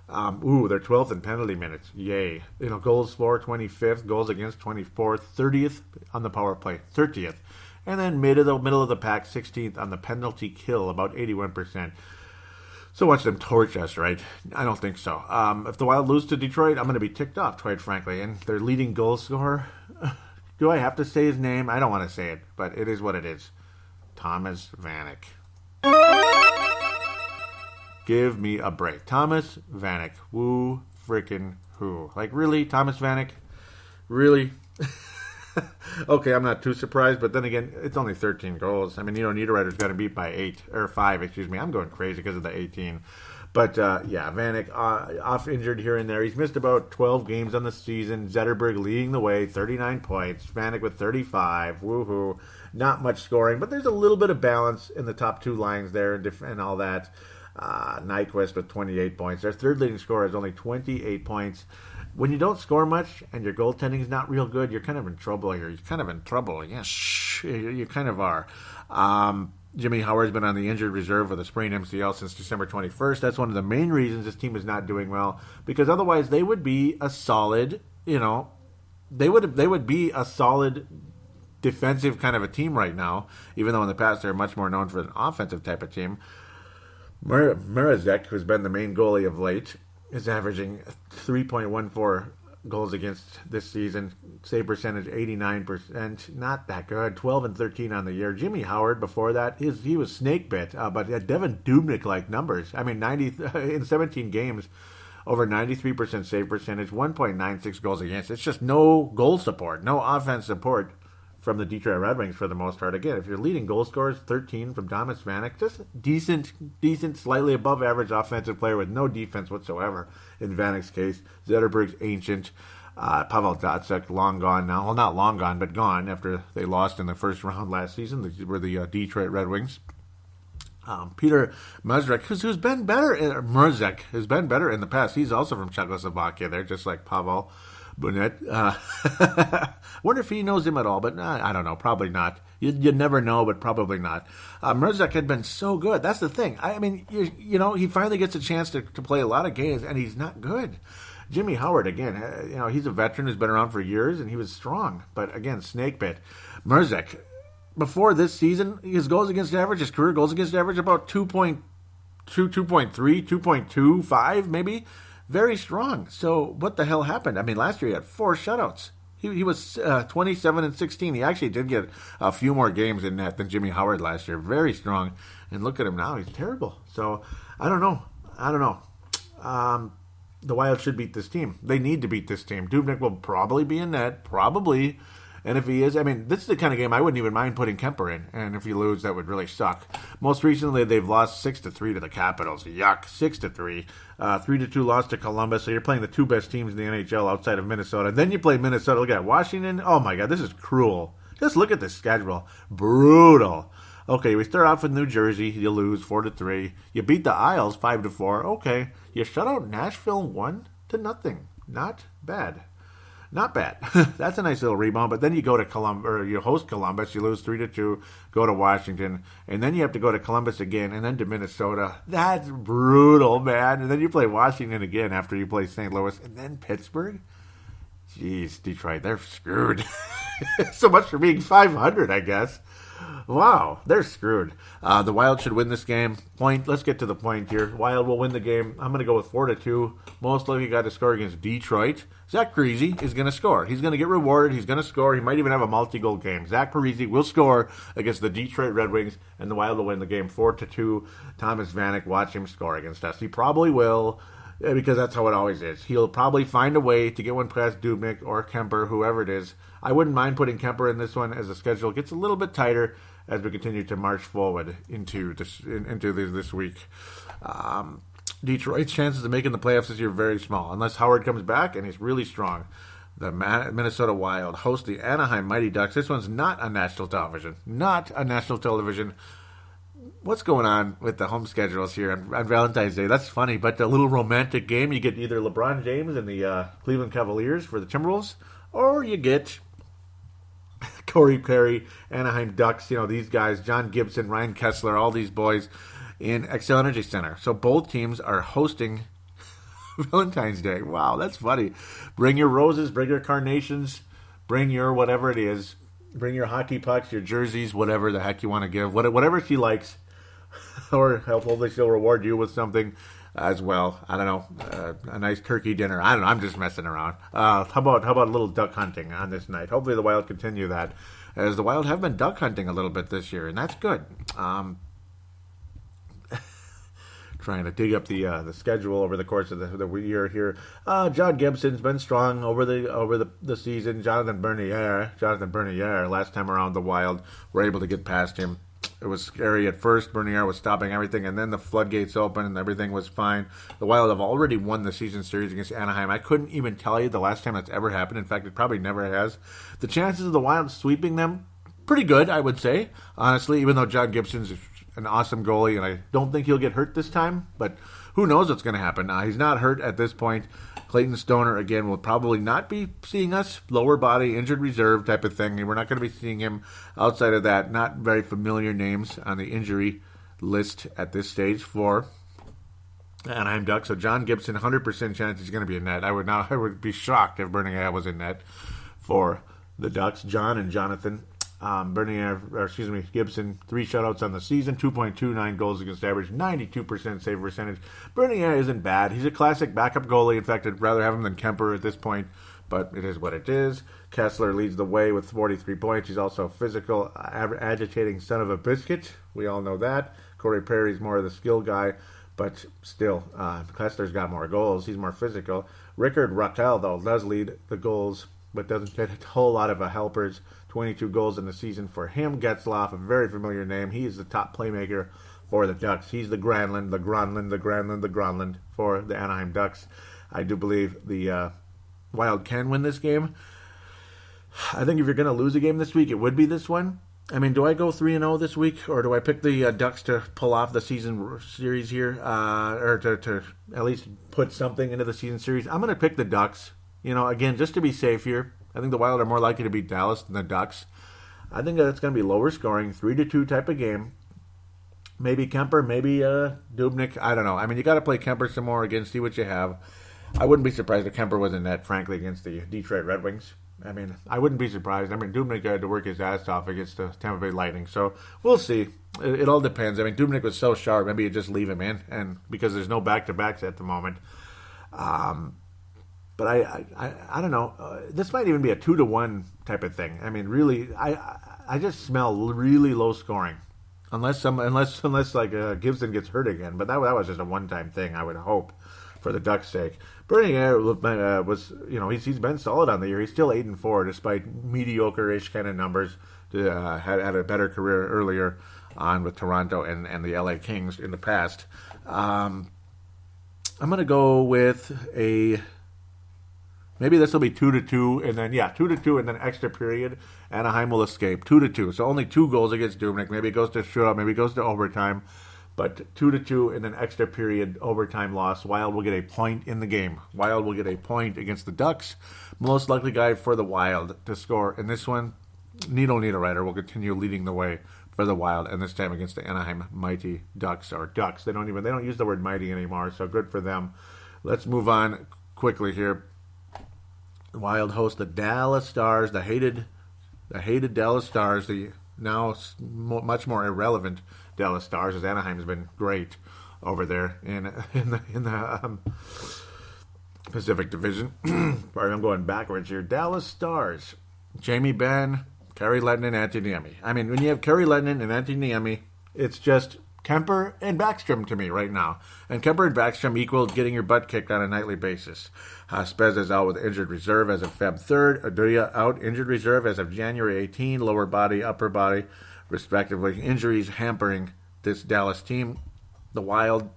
They're 12th in penalty minutes. Yay. Goals for 25th, goals against 24th, 30th on the power play, 30th. And then middle of the pack, 16th on the penalty kill, about 81%. So watch them torch us, right? I don't think so. If the Wild lose to Detroit, I'm going to be ticked off, quite frankly. And their leading goal scorer, do I have to say his name? I don't want to say it, but it is what it is. Thomas Vanek. Give me a break. Thomas Vanek. Woo frickin' who? Like, really? Thomas Vanek? Really? Okay, I'm not too surprised, but then again, it's only 13 goals. I mean, Niederreiter's got to beat by 5, excuse me. I'm going crazy because of the 18. But, Vanek off injured here and there. He's missed about 12 games on the season. Zetterberg leading the way, 39 points. Vanek with 35. Woohoo. Not much scoring, but there's a little bit of balance in the top two lines there and all that. Nyquist with 28 points. Their third leading scorer has only 28 points. When you don't score much and your goaltending is not real good, you're kind of in trouble here. You're kind of in trouble. Yes, you kind of are. Jimmy Howard's been on the injured reserve with a sprained MCL since December 21st. That's one of the main reasons this team is not doing well, because otherwise they would be a solid, they would be a solid defensive kind of a team right now, even though in the past they're much more known for an offensive type of team. Mrazek, who's been the main goalie of late, is averaging 3.14 goals against this season. Save percentage 89%. Not that good. 12 and 13 on the year. Jimmy Howard before that, he was snake bit, but Devin Dubnyk-like numbers. I mean, in 17 games, over 93% save percentage, 1.96 goals against. It's just no goal support, no offense support from the Detroit Red Wings for the most part. Again, if you're leading goal scorers, 13 from Thomas Vanek, just decent, slightly above average offensive player with no defense whatsoever in Vanek's case. Zetterberg's ancient. Pavel Datsyuk, long gone now. Well, not long gone, but gone after they lost in the first round last season. They were the Detroit Red Wings. Peter Mrazek, who's been better. Mrazek has been better in the past. He's also from Czechoslovakia there, just like Pavel Burnett. Wonder if he knows him at all, but I don't know. Probably not. You never know, but probably not. Mrazek had been so good. That's the thing. I mean, he finally gets a chance to play a lot of games, and he's not good. Jimmy Howard, again, he's a veteran who's been around for years, and he was strong. But again, snake bit. Mrazek, before this season, his career goals against average, about 2.2 2.3, 2.25 maybe. Very strong. So what the hell happened? I mean, last year he had 4 shutouts. He was 27-16. He actually did get a few more games in net than Jimmy Howard last year. Very strong. And look at him now. He's terrible. So I don't know. The Wild should beat this team. They need to beat this team. Dubnyk will probably be in net. Probably. And if he is, I mean, this is the kind of game I wouldn't even mind putting Kemper in. And if you lose, that would really suck. Most recently, they've lost 6-3 to the Capitals. Yuck, 6-3. 3-2 loss to Columbus. So you're playing the 2 best teams in the NHL outside of Minnesota. Then you play Minnesota. Look at Washington. Oh my God, this is cruel. Just look at this schedule. Brutal. Okay, we start off with New Jersey. You lose 4-3. You beat the Isles 5-4. Okay, you shut out Nashville 1-0. Not bad. Not bad. That's a nice little rebound. But then you go to Columbus, or you host Columbus. You lose 3-2. Go to Washington, and then you have to go to Columbus again, and then to Minnesota. That's brutal, man. And then you play Washington again after you play St. Louis, and then Pittsburgh. Jeez, Detroit, they're screwed. So much for being 500, I guess. Wow, they're screwed. The Wild should win this game. Let's get to the point here. Wild will win the game. I'm going to go with 4-2. Most likely got to score against Detroit. Zach Parise is going to score. He's going to get rewarded. He's going to score. He might even have a multi-goal game. Zach Parise will score against the Detroit Red Wings, and the Wild will win the game 4-2. Thomas Vanek, watch him score against us. He probably will, because that's how it always is. He'll probably find a way to get one past Dubnyk or Kemper, whoever it is. I wouldn't mind putting Kemper in this one as the schedule gets a little bit tighter as we continue to march forward into this week. Detroit's chances of making the playoffs this year are very small, unless Howard comes back and he's really strong. The Minnesota Wild host the Anaheim Mighty Ducks. This one's not on national television. Not on national television. What's going on with the home schedules here on Valentine's Day? That's funny, but a little romantic game. You get either LeBron James and the Cleveland Cavaliers for the Timberwolves, or you get Corey Perry, Anaheim Ducks, these guys, John Gibson, Ryan Kessler, all these boys in Xcel Energy Center. So both teams are hosting Valentine's Day. Wow, that's funny. Bring your roses, bring your carnations, bring your whatever it is. Bring your hockey pucks, your jerseys, whatever the heck you want to give. Whatever she likes. Or hopefully she'll reward you with something as well. I don't know, a nice turkey dinner. I don't know. I'm just messing around. How about a little duck hunting on this night? Hopefully the Wild continue that, as the Wild have been duck hunting a little bit this year, and that's good. Trying to dig up the schedule over the course of the year here. John Gibson's been strong over the season. Jonathan Bernier, last time around the Wild were able to get past him. It was scary at first. Bernier was stopping everything, and then the floodgates opened, and everything was fine. The Wild have already won the season series against Anaheim. I couldn't even tell you the last time that's ever happened. In fact, it probably never has. The chances of the Wild sweeping them, pretty good, I would say, honestly, even though John Gibson's an awesome goalie, and I don't think he'll get hurt this time, but who knows what's going to happen. He's not hurt at this point. Clayton Stoner, again, will probably not be seeing us. Lower body, injured reserve type of thing. We're not going to be seeing him outside of that. Not very familiar names on the injury list at this stage for Anaheim Ducks. So John Gibson, 100% chance he's going to be in net. I would be shocked if Bernier was in net for the Ducks. John and Jonathan. Gibson, 3 shutouts on the season, 2.29 goals against average, 92% save percentage. Bernier isn't bad. He's a classic backup goalie. In fact, I'd rather have him than Kemper at this point, but it is what it is. Kessler leads the way with 43 points. He's also a physical, agitating son of a biscuit. We all know that. Corey Perry's more of the skill guy, but still, Kessler's got more goals. He's more physical. Rickard Rakell, though, does lead the goals, but doesn't get a whole lot of helpers. 22 goals in the season for him. Getzlaff, a very familiar name. He is the top playmaker for the Ducks. He's the Granlund for the Anaheim Ducks. I do believe the Wild can win this game. I think if you're going to lose a game this week, it would be this one. I mean, do I go 3-0 this week, or do I pick the Ducks to pull off the season series here, or to at least put something into the season series? I'm going to pick the Ducks. Again, just to be safe here. I think the Wild are more likely to beat Dallas than the Ducks. I think that's going to be lower scoring, 3-2 type of game. Maybe Kemper, maybe Dubnyk. I don't know. I mean, you got to play Kemper some more again, see what you have. I wouldn't be surprised if Kemper was in net, frankly, against the Detroit Red Wings. I mean, I wouldn't be surprised. I mean, Dubnyk had to work his ass off against the Tampa Bay Lightning, so we'll see. It all depends. I mean, Dubnyk was so sharp, maybe you just leave him in, and because there's no back-to-backs at the moment. But I don't know. This might even be a 2-1 type of thing. I mean, really, I just smell really low scoring, unless like Gibson gets hurt again. But that was just a one-time thing. I would hope, for the Ducks' sake. Bernier was, he's been solid on the year. He's still 8-4 despite mediocre-ish kind of numbers. Had a better career earlier on with Toronto and the LA Kings in the past. I'm going to go with maybe this will be 2-2, and then 2-2, and then extra period. Anaheim will escape 2-2. So only 2 goals against Dubnyk. Maybe it goes to shootout. Maybe it goes to overtime. But 2-2, and then extra period, overtime loss. Wild will get a point in the game. Wild will get a point against the Ducks. Most likely guy for the Wild to score in this one. Nino Niederreiter will continue leading the way for the Wild, and this time against the Anaheim Mighty Ducks, or Ducks. They don't use the word mighty anymore, so good for them. Let's move on quickly here. The Wild host the Dallas Stars, the hated Dallas Stars, the now much more irrelevant Dallas Stars, as Anaheim's been great over there in the Pacific Division. Sorry, I'm going backwards here. Dallas Stars, Jamie Benn, Kari Lehtinen, and Antti Niemi. I mean, when you have Kari Lehtinen and Antti Niemi, it's just Kemper and Backstrom to me right now. And Kemper and Backstrom equal getting your butt kicked on a nightly basis. Spez is out with injured reserve as of Feb 3rd. Aduya out injured reserve as of January 18, lower body, upper body, respectively. Injuries hampering this Dallas team. The Wild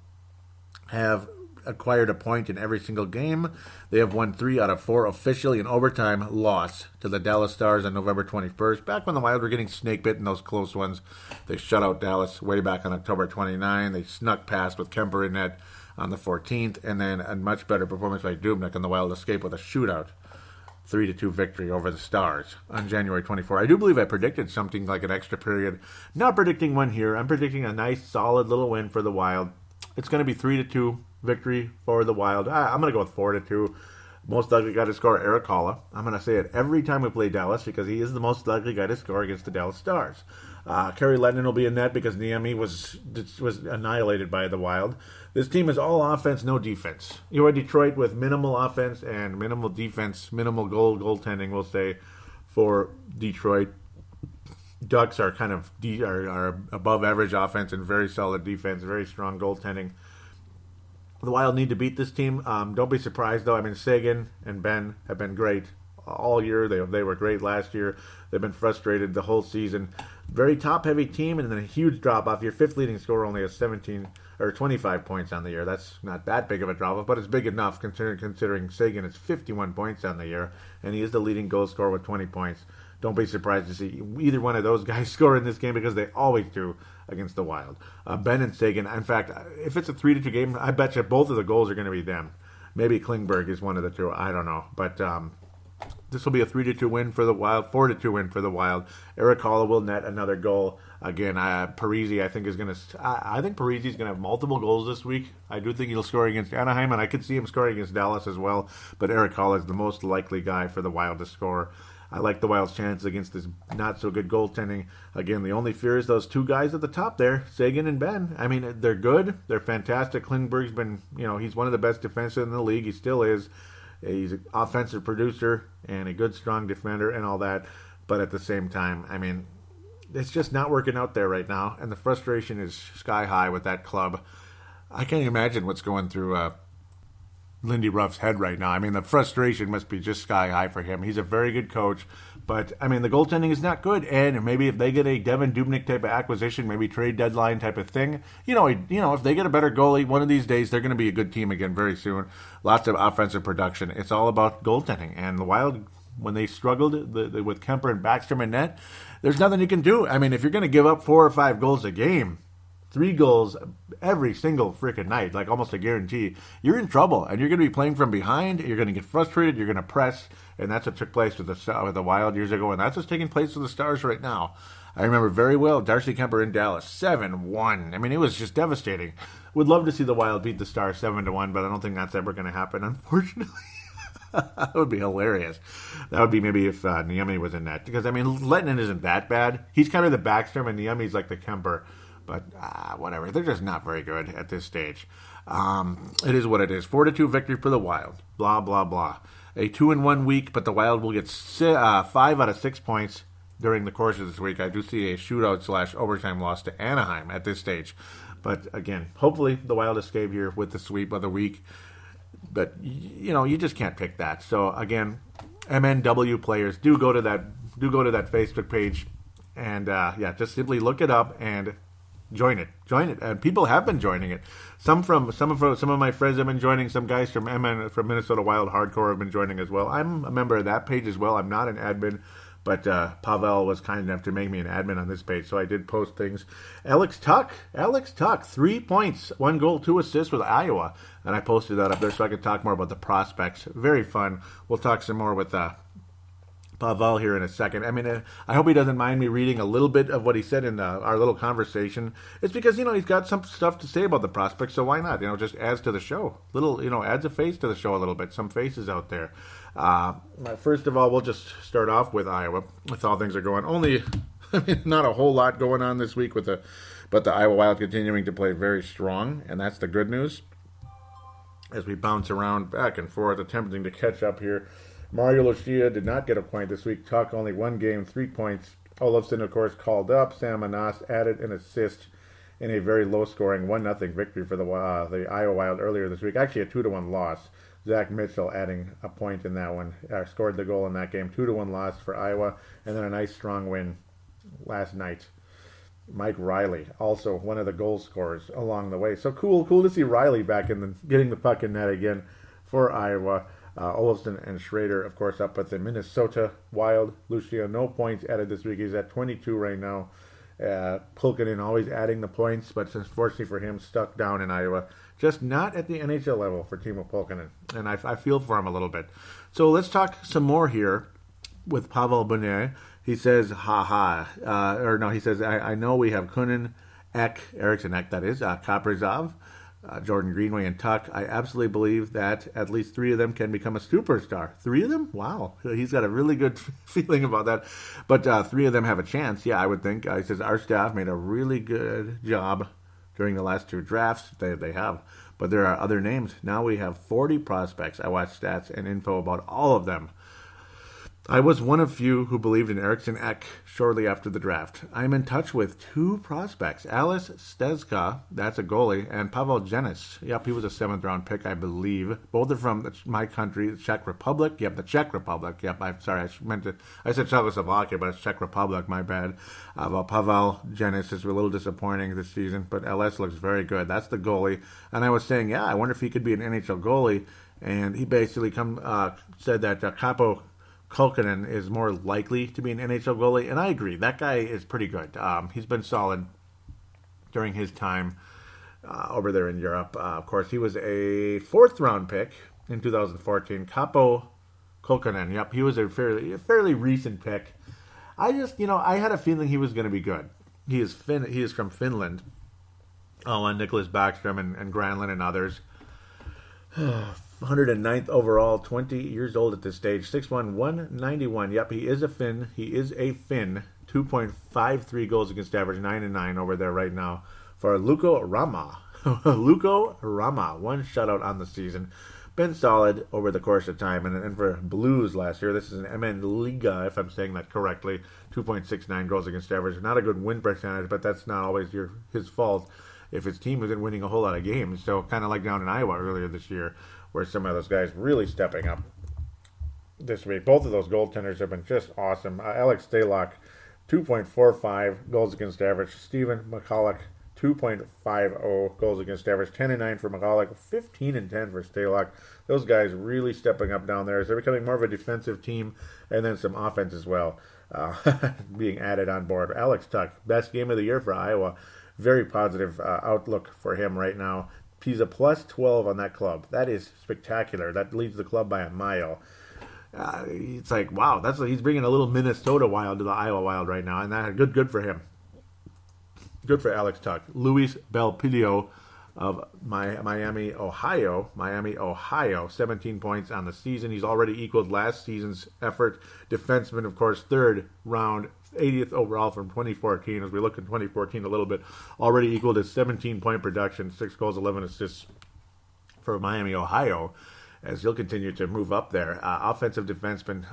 have acquired a point in every single game. They have won 3 out of 4 officially in overtime loss to the Dallas Stars on November 21st. Back when the Wild were getting snake bit in those close ones, they shut out Dallas way back on October 29. They snuck past with Kemper in net on the 14th, and then a much better performance by Dubnyk, and the Wild escape with a shootout 3-2 victory over the Stars on January 24. I do believe I predicted something like an extra period. Not predicting one here. I'm predicting a nice, solid little win for the Wild. It's going to be 3-2 victory for the Wild. I'm going to go with 4-2. Most likely guy to score, Erik Haula. I'm going to say it every time we play Dallas because he is the most likely guy to score against the Dallas Stars. Kari Lehtinen will be in net because Niemi was annihilated by the Wild. This team is all offense, no defense. You are Detroit with minimal offense and minimal defense, minimal goaltending, we'll say, for Detroit. Ducks are kind of are above average offense and very solid defense, very strong goaltending. The Wild need to beat this team. Don't be surprised, though. I mean, Sagan and Ben have been great all year. They were great last year. They've been frustrated the whole season. Very top-heavy team, and then a huge drop-off. Your fifth leading scorer only has 25 points on the year. That's not that big of a drop-off, but it's big enough considering Sagan has 51 points on the year, and he is the leading goal scorer with 20 points. Don't be surprised to see either one of those guys score in this game because they always do against the Wild. Ben and Sagan, in fact, if it's a 3-2 game, I bet you both of the goals are going to be them. Maybe Klingberg is one of the two. I don't know. But this will be a 3-2 win for the Wild, 4-2 win for the Wild. Erik Haula will net another goal. Again, Parise, I think, is going to... I think Parise is going to have multiple goals this week. I do think he'll score against Anaheim, and I could see him scoring against Dallas as well. But Erik Haula is the most likely guy for the Wild to score. I like the Wild's chances against this not-so-good goaltending. Again, the only fear is those two guys at the top there, Sagan and Ben. I mean, they're good. They're fantastic. Klingberg's been, he's one of the best defensemen in the league. He still is. He's an offensive producer and a good, strong defender and all that. But at the same time, I mean, it's just not working out there right now. And the frustration is sky high with that club. I can't imagine what's going through Lindy Ruff's head right now. I mean, the frustration must be just sky high for him. He's a very good coach, but I mean, the goaltending is not good. And maybe if they get a Devin Dubnyk type of acquisition, maybe trade deadline type of thing, if they get a better goalie one of these days, they're going to be a good team again very soon. Lots of offensive production. It's all about goaltending. And the Wild, when they struggled with Kemper and Backstrom in net, there's nothing you can do. I mean, if you're going to give up 4 or 5 goals a game, 3 goals every single freaking night, like almost a guarantee, you're in trouble. And you're going to be playing from behind. You're going to get frustrated. You're going to press. And that's what took place with the Wild years ago. And that's what's taking place with the Stars right now. I remember very well Darcy Kemper in Dallas, 7-1. I mean, it was just devastating. Would love to see the Wild beat the Stars 7-1, but I don't think that's ever going to happen, unfortunately. That would be hilarious. That would be maybe if Niemi was in that. Because, I mean, Lettinen isn't that bad. He's kind of the Backstrom, and Niemi's like the Kemper. But whatever. They're just not very good at this stage. It is what it is. 4-2 victory for the Wild. Blah, blah, blah. A 2-1 week, but the Wild will get 5 out of 6 points during the course of this week. I do see a shootout/overtime loss to Anaheim at this stage. But again, hopefully the Wild escape here with the sweep of the week. But, you just can't pick that. So again, MNW players, do go to that Facebook page and just simply look it up and join it. And people have been joining it. Some of my friends have been joining. Some guys from Minnesota Wild Hardcore have been joining as well. I'm a member of that page as well. I'm not an admin. But Pavel was kind enough to make me an admin on this page, so I did post things. Alex Tuck, 3 points, 1 goal, 2 assists with Iowa. And I posted that up there so I could talk more about the prospects. Very fun. We'll talk some more with Pavel here in a second. I mean, I hope he doesn't mind me reading a little bit of what he said in our little conversation. It's because, he's got some stuff to say about the prospects, so why not? Just adds to the show. Adds a face to the show a little bit. Some faces out there. First of all, we'll just start off with Iowa. With how things are going. Not a whole lot going on this week but the Iowa Wild continuing to play very strong, and that's the good news. As we bounce around back and forth, attempting to catch up here. Mario Lucia did not get a point this week. Tuck only 1 game, 3 points. Olofsson, of course, called up. Sam Anas added an assist in a very low-scoring 1-0 victory for the Iowa Wild earlier this week. Actually, a 2-1 loss. Zach Mitchell adding a point in that one. Scored the goal in that game. 2-1 loss for Iowa. And then a nice strong win last night. Mike Riley, also one of the goal scorers along the way. So cool to see Riley back in getting the puck in net again for Iowa. Olofsson and Schrader, of course, up at the Minnesota Wild. Lucia, no points added this week. He's at 22 right now. Pulkkinen always adding the points, but unfortunately for him, stuck down in Iowa. Just not at the NHL level for Timo Pulkkinen. And I feel for him a little bit. So let's talk some more here with Pavel Bune. He says, he says, I know we have Kunin, Eriksson Ek, that is, Kaprizov, Jordan Greenway, and Tuck. I absolutely believe that at least 3 of them can become a superstar. 3 of them? Wow. He's got a really good feeling about that. But 3 of them have a chance. Yeah, I would think. He says, our staff made a really good job during the last 2 drafts. They have. But there are other names. Now we have 40 prospects. I watched stats and info about all of them. I was one of few who believed in Eriksson Ek shortly after the draft. I'm in touch with 2 prospects. Alice Stezka, that's a goalie, and Pavel Jenis. Yep, he was a 7th-round pick, I believe. Both are from my country, the Czech Republic. Yep, the Czech Republic. Yep, I'm sorry, I said Czechoslovakia, but it's Czech Republic, my bad. Pavel Jenis is a little disappointing this season, but LS looks very good. That's the goalie. And I was saying, I wonder if he could be an NHL goalie. And he basically said that Capo Kulkinen is more likely to be an NHL goalie, and I agree. That guy is pretty good. He's been solid during his time over there in Europe. Of course, he was a 4th-round pick in 2014. Capo Kulkinen, yep, he was a fairly recent pick. I had a feeling he was going to be good. He is from Finland. And Nicholas Backstrom and Granlund and others. 109th overall, 20 years old at this stage, 6'1", 191. Yep, he is a Finn. 2.53 goals against average, 9-9 over there right now for Lukko Rama. Lukko Rama, 1 shutout on the season. Been solid over the course of time. And for Blues last year, this is an MN Liga, if I'm saying that correctly, 2.69 goals against average. Not a good win percentage, but that's not always his fault if his team isn't winning a whole lot of games. So kind of like down in Iowa earlier this year, where some of those guys really stepping up this week. Both of those goaltenders have been just awesome. Alex Stalock, 2.45 goals against average. Stephen McCulloch, 2.50 goals against average. 10-9 for McCulloch, 15-10 for Stalock. Those guys really stepping up down there as they're becoming more of a defensive team, and then some offense as well being added on board. Alex Tuck, best game of the year for Iowa. Very positive outlook for him right now. He's a plus 12 on that club. That is spectacular. That leads the club by a mile. It's like, wow, he's bringing a little Minnesota Wild to the Iowa Wild right now, and that good for him. Good for Alex Tuck. Luis Belpilio, of Miami, Ohio. 17 points on the season. He's already equaled last season's effort. Defenseman, of course, third round, 80th overall from 2014. As we look at 2014 a little bit, already equaled his 17-point production, 6 goals, 11 assists for Miami, Ohio, as he'll continue to move up there. Offensive defenseman,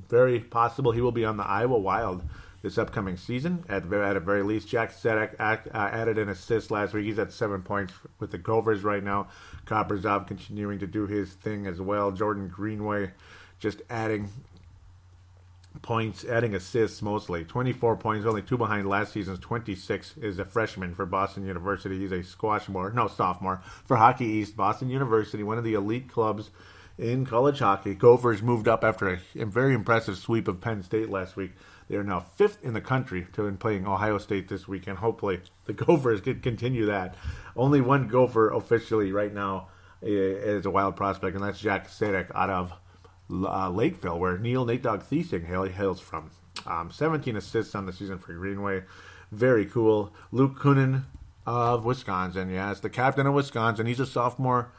very possible he will be on the Iowa Wild this upcoming season. At the very least, Jack Sedek added an assist last week. He's at 7 points with the Gophers right now. Kaprizov continuing to do his thing as well. Jordan Greenway just adding points, adding assists mostly. 24 points, only 2 behind last season's 26, is a freshman for Boston University. He's a sophomore for Hockey East. Boston University, one of the elite clubs in college hockey. Gophers moved up after a very impressive sweep of Penn State last week. They are now 5th in the country to playing Ohio State this weekend. Hopefully the Gophers can continue that. Only one Gopher officially right now is a Wild prospect, and that's Jack Sedek out of Lakeville, where Nate Dogg Thiesing hails from. 17 assists on the season for Greenway. Very cool. Luke Kunin of Wisconsin. Yeah, it's the captain of Wisconsin. He's a sophomore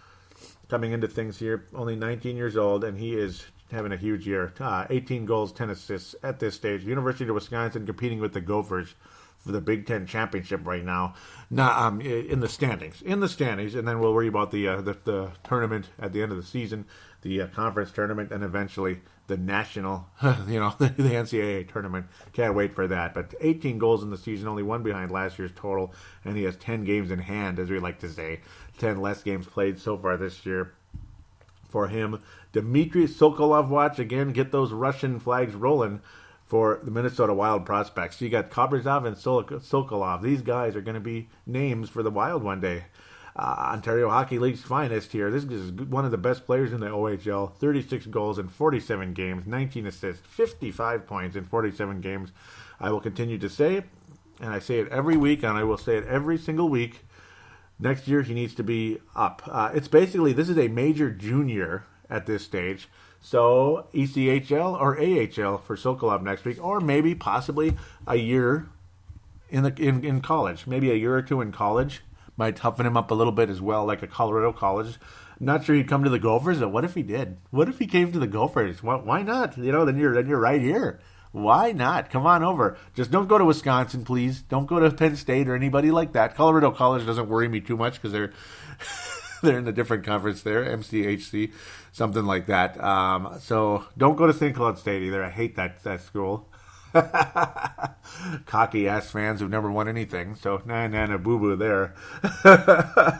coming into things here. Only 19 years old, and he is having a huge year. 18 goals, 10 assists at this stage. University of Wisconsin competing with the Gophers for the Big Ten championship right now. In the standings, and then we'll worry about the tournament at the end of the season, the conference tournament, and eventually the national, the NCAA tournament. Can't wait for that. But 18 goals in the season, only 1 behind last year's total, and he has 10 games in hand, as we like to say. 10 less games played so far this year for him. Dmitry Sokolov watch, again, get those Russian flags rolling for the Minnesota Wild prospects. So you got Kaprizov and Sokolov. These guys are going to be names for the Wild one day. Ontario Hockey League's finest here. This is one of the best players in the OHL. 36 goals in 47 games, 19 assists, 55 points in 47 games. I will continue to say, and I say it every week, and I will say it every single week, next year he needs to be up. It's basically, this is a major junior at this stage. So ECHL or AHL for Sokolov next week, or maybe possibly a year in college. Maybe a year or two in college might toughen him up a little bit as well, like a Colorado college. Not sure he'd come to the Gophers, but what if he did? What if he came to the Gophers? Why not? Then you're right here. Why not? Come on over. Just don't go to Wisconsin, please. Don't go to Penn State or anybody like that. Colorado College doesn't worry me too much because they're in a different conference there, MCHC, something like that. So don't go to St. Cloud State either. I hate that school. Cocky ass fans who've never won anything. So boo boo there.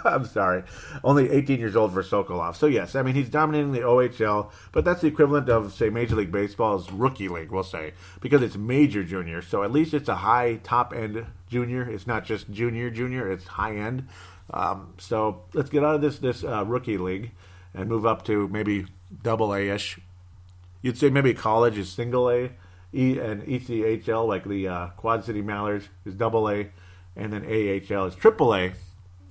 I'm sorry. Only 18 years old for Sokolov. So yes, I mean he's dominating the OHL, but that's the equivalent of say Major League Baseball's rookie league, we'll say, because it's major junior. So at least it's a high top end junior. It's not just junior. It's high end. So let's get out of this rookie league and move up to maybe double A-ish. You'd say maybe college is single A, and ECHL, like the Quad City Mallards, is double A, and then AHL is triple A,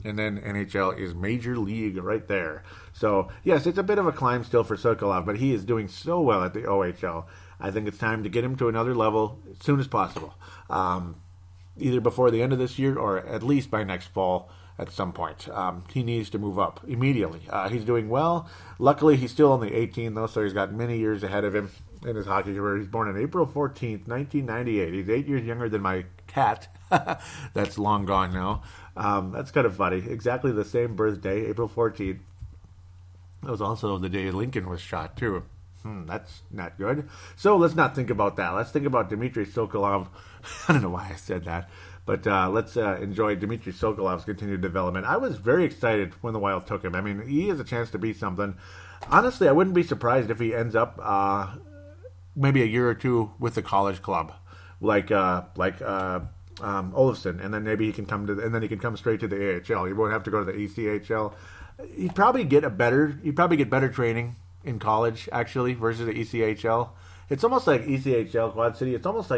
and then NHL is major league right there. So yes, it's a bit of a climb still for Sokolov, but he is doing so well at the OHL. I think it's time to get him to another level as soon as possible, either before the end of this year or at least by next fall. At some point, he needs to move up immediately. He's doing well. Luckily, he's still only 18, though, so he's got many years ahead of him in his hockey career. He's born on April 14th, 1998. He's 8 years younger than my cat. That's long gone now. That's kind of funny. Exactly the same birthday, April 14th. That was also the day Lincoln was shot, too. That's not good. So let's not think about that. Let's think about Dmitry Sokolov. I don't know why I said that. But let's enjoy Dmitry Sokolov's continued development. I was very excited when the Wild took him. I mean, he has a chance to be something. Honestly, I wouldn't be surprised if he ends up maybe a year or two with the college club, like Olofsson, and then maybe he can come straight to the AHL. He won't have to go to the ECHL. He'd probably get better training in college actually versus the ECHL. It's almost like ECHL Quad City. It's almost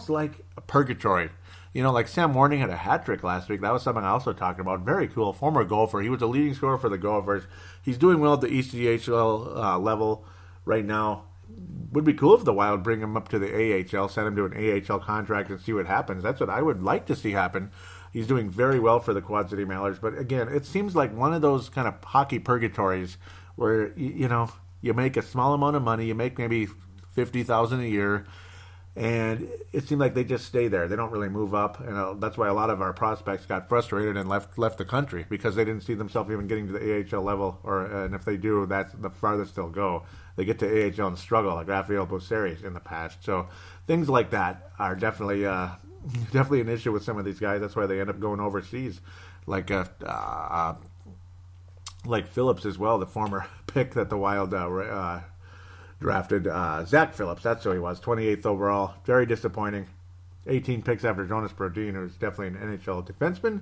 like a purgatory. Like Sam Warning had a hat trick last week. That was something I also talked about. Very cool. Former Gopher. He was a leading scorer for the Gophers. He's doing well at the ECHL level right now. Would be cool if the Wild bring him up to the AHL, send him to an AHL contract and see what happens. That's what I would like to see happen. He's doing very well for the Quad City Mallards. But again, it seems like one of those kind of hockey purgatories where, you make a small amount of money. You make maybe $50,000 a year. And it seemed like they just stay there. They don't really move up. And that's why a lot of our prospects got frustrated and left the country, because they didn't see themselves even getting to the AHL level. And if they do, that's the farthest they'll go. They get to AHL and struggle, like Rafael Bosseri in the past. So things like that are definitely an issue with some of these guys. That's why they end up going overseas, like Phillips as well, the former pick that the Wild drafted. Zach Phillips, that's who he was, 28th overall. Very disappointing. 18 picks after Jonas Brodin, who's definitely an NHL defenseman.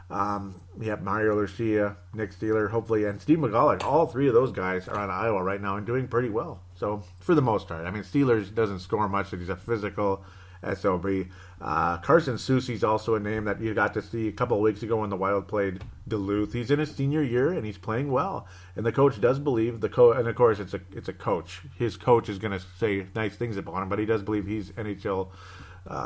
Mario Lucia, Nick Steeler, hopefully, and Steve McGulloch. All three of those guys are on Iowa right now and doing pretty well. So, for the most part. I mean, Steelers doesn't score much, but he's a physical SOB. Carson Soucy's also a name that you got to see a couple of weeks ago when the Wild played Duluth. He's in his senior year and he's playing well. And the coach does believe and of course it's a coach. His coach is going to say nice things about him, but he does believe he's NHL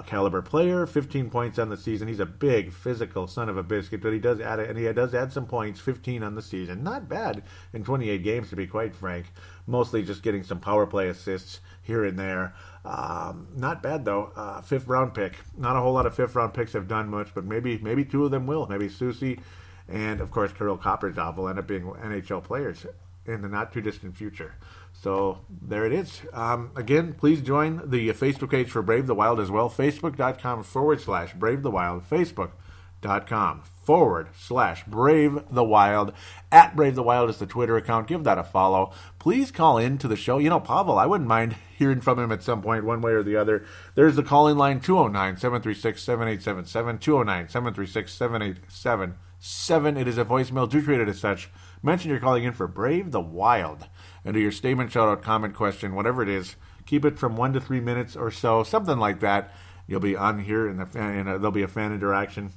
caliber player. 15 points on the season. He's a big physical son of a biscuit, but he does add some points. 15 on the season, not bad in 28 games, to be quite frank. Mostly just getting some power play assists here and there. Not bad though. Fifth round pick. Not a whole lot of fifth round picks have done much, but maybe two of them will. Maybe Soucy and of course Kirill Kaprizov will end up being NHL players in the not too distant future. So there it is. Again, please join the Facebook page for Brave the Wild as well. Facebook.com/Brave the Wild. Facebook.com/Brave the Wild. At Brave the Wild is the Twitter account. Give that a follow. Please call in to the show. Pavel, I wouldn't mind hearing from him at some point, one way or the other. There's the call-in line, 209-736-7877, 209-736-7877. It is a voicemail. Do treat it as such. Mention you're calling in for Brave the Wild. And do your statement, shout-out, comment, question, whatever it is. Keep it from 1 to 3 minutes or so, something like that. You'll be on here, and there'll be a fan interaction.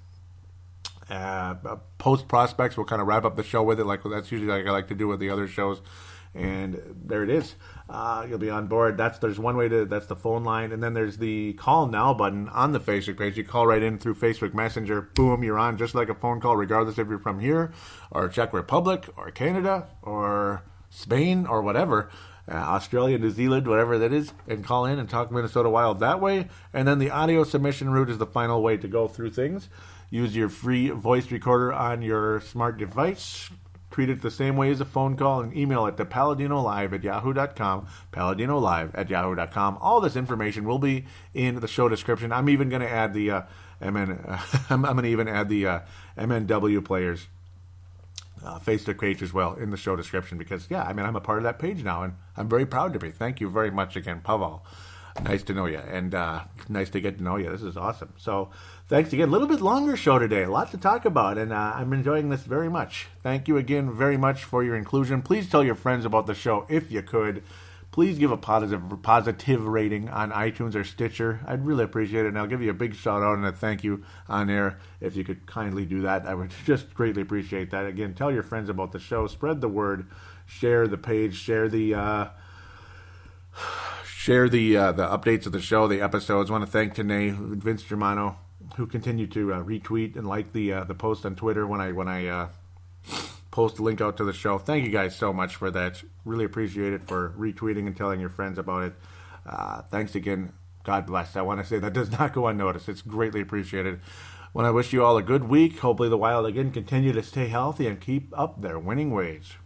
Post prospects, we'll kind of wrap up the show with it, like that's usually like I like to do with the other shows. And there it is. You'll be on board. That's the phone line, and then there's the call now button on the Facebook page. You call right in through Facebook Messenger. Boom, you're on just like a phone call, regardless if you're from here or Czech Republic or Canada or Spain or whatever. Australia, New Zealand, whatever that is, and call in and talk Minnesota Wild that way. And then the audio submission route is the final way to go through things. Use your free voice recorder on your smart device. Treat it the same way as a phone call, and email it to paladinolive@yahoo.com, paladinolive@yahoo.com. All this information will be in the show description. I'm even going to add the MNW players Facebook page as well in the show description, because I'm a part of that page now, and I'm very proud to be. Thank you very much again, Pavel. Nice to know you, and nice to get to know you. This is awesome. So thanks again. A little bit longer show today. A lot to talk about, and I'm enjoying this very much. Thank you again very much for your inclusion. Please tell your friends about the show if you could. Please give a positive rating on iTunes or Stitcher. I'd really appreciate it, and I'll give you a big shout-out and a thank you on air if you could kindly do that. I would just greatly appreciate that. Again, tell your friends about the show. Spread the word. Share the page. Share the updates of the show, the episodes. I want to thank Tanae, Vince Germano, who continue to retweet and like the post on Twitter when I post a link out to the show. Thank you guys so much for that. Really appreciate it, for retweeting and telling your friends about it. Thanks again. God bless. I want to say that does not go unnoticed. It's greatly appreciated. When I wish you all a good week. Hopefully the Wild again continue to stay healthy and keep up their winning ways.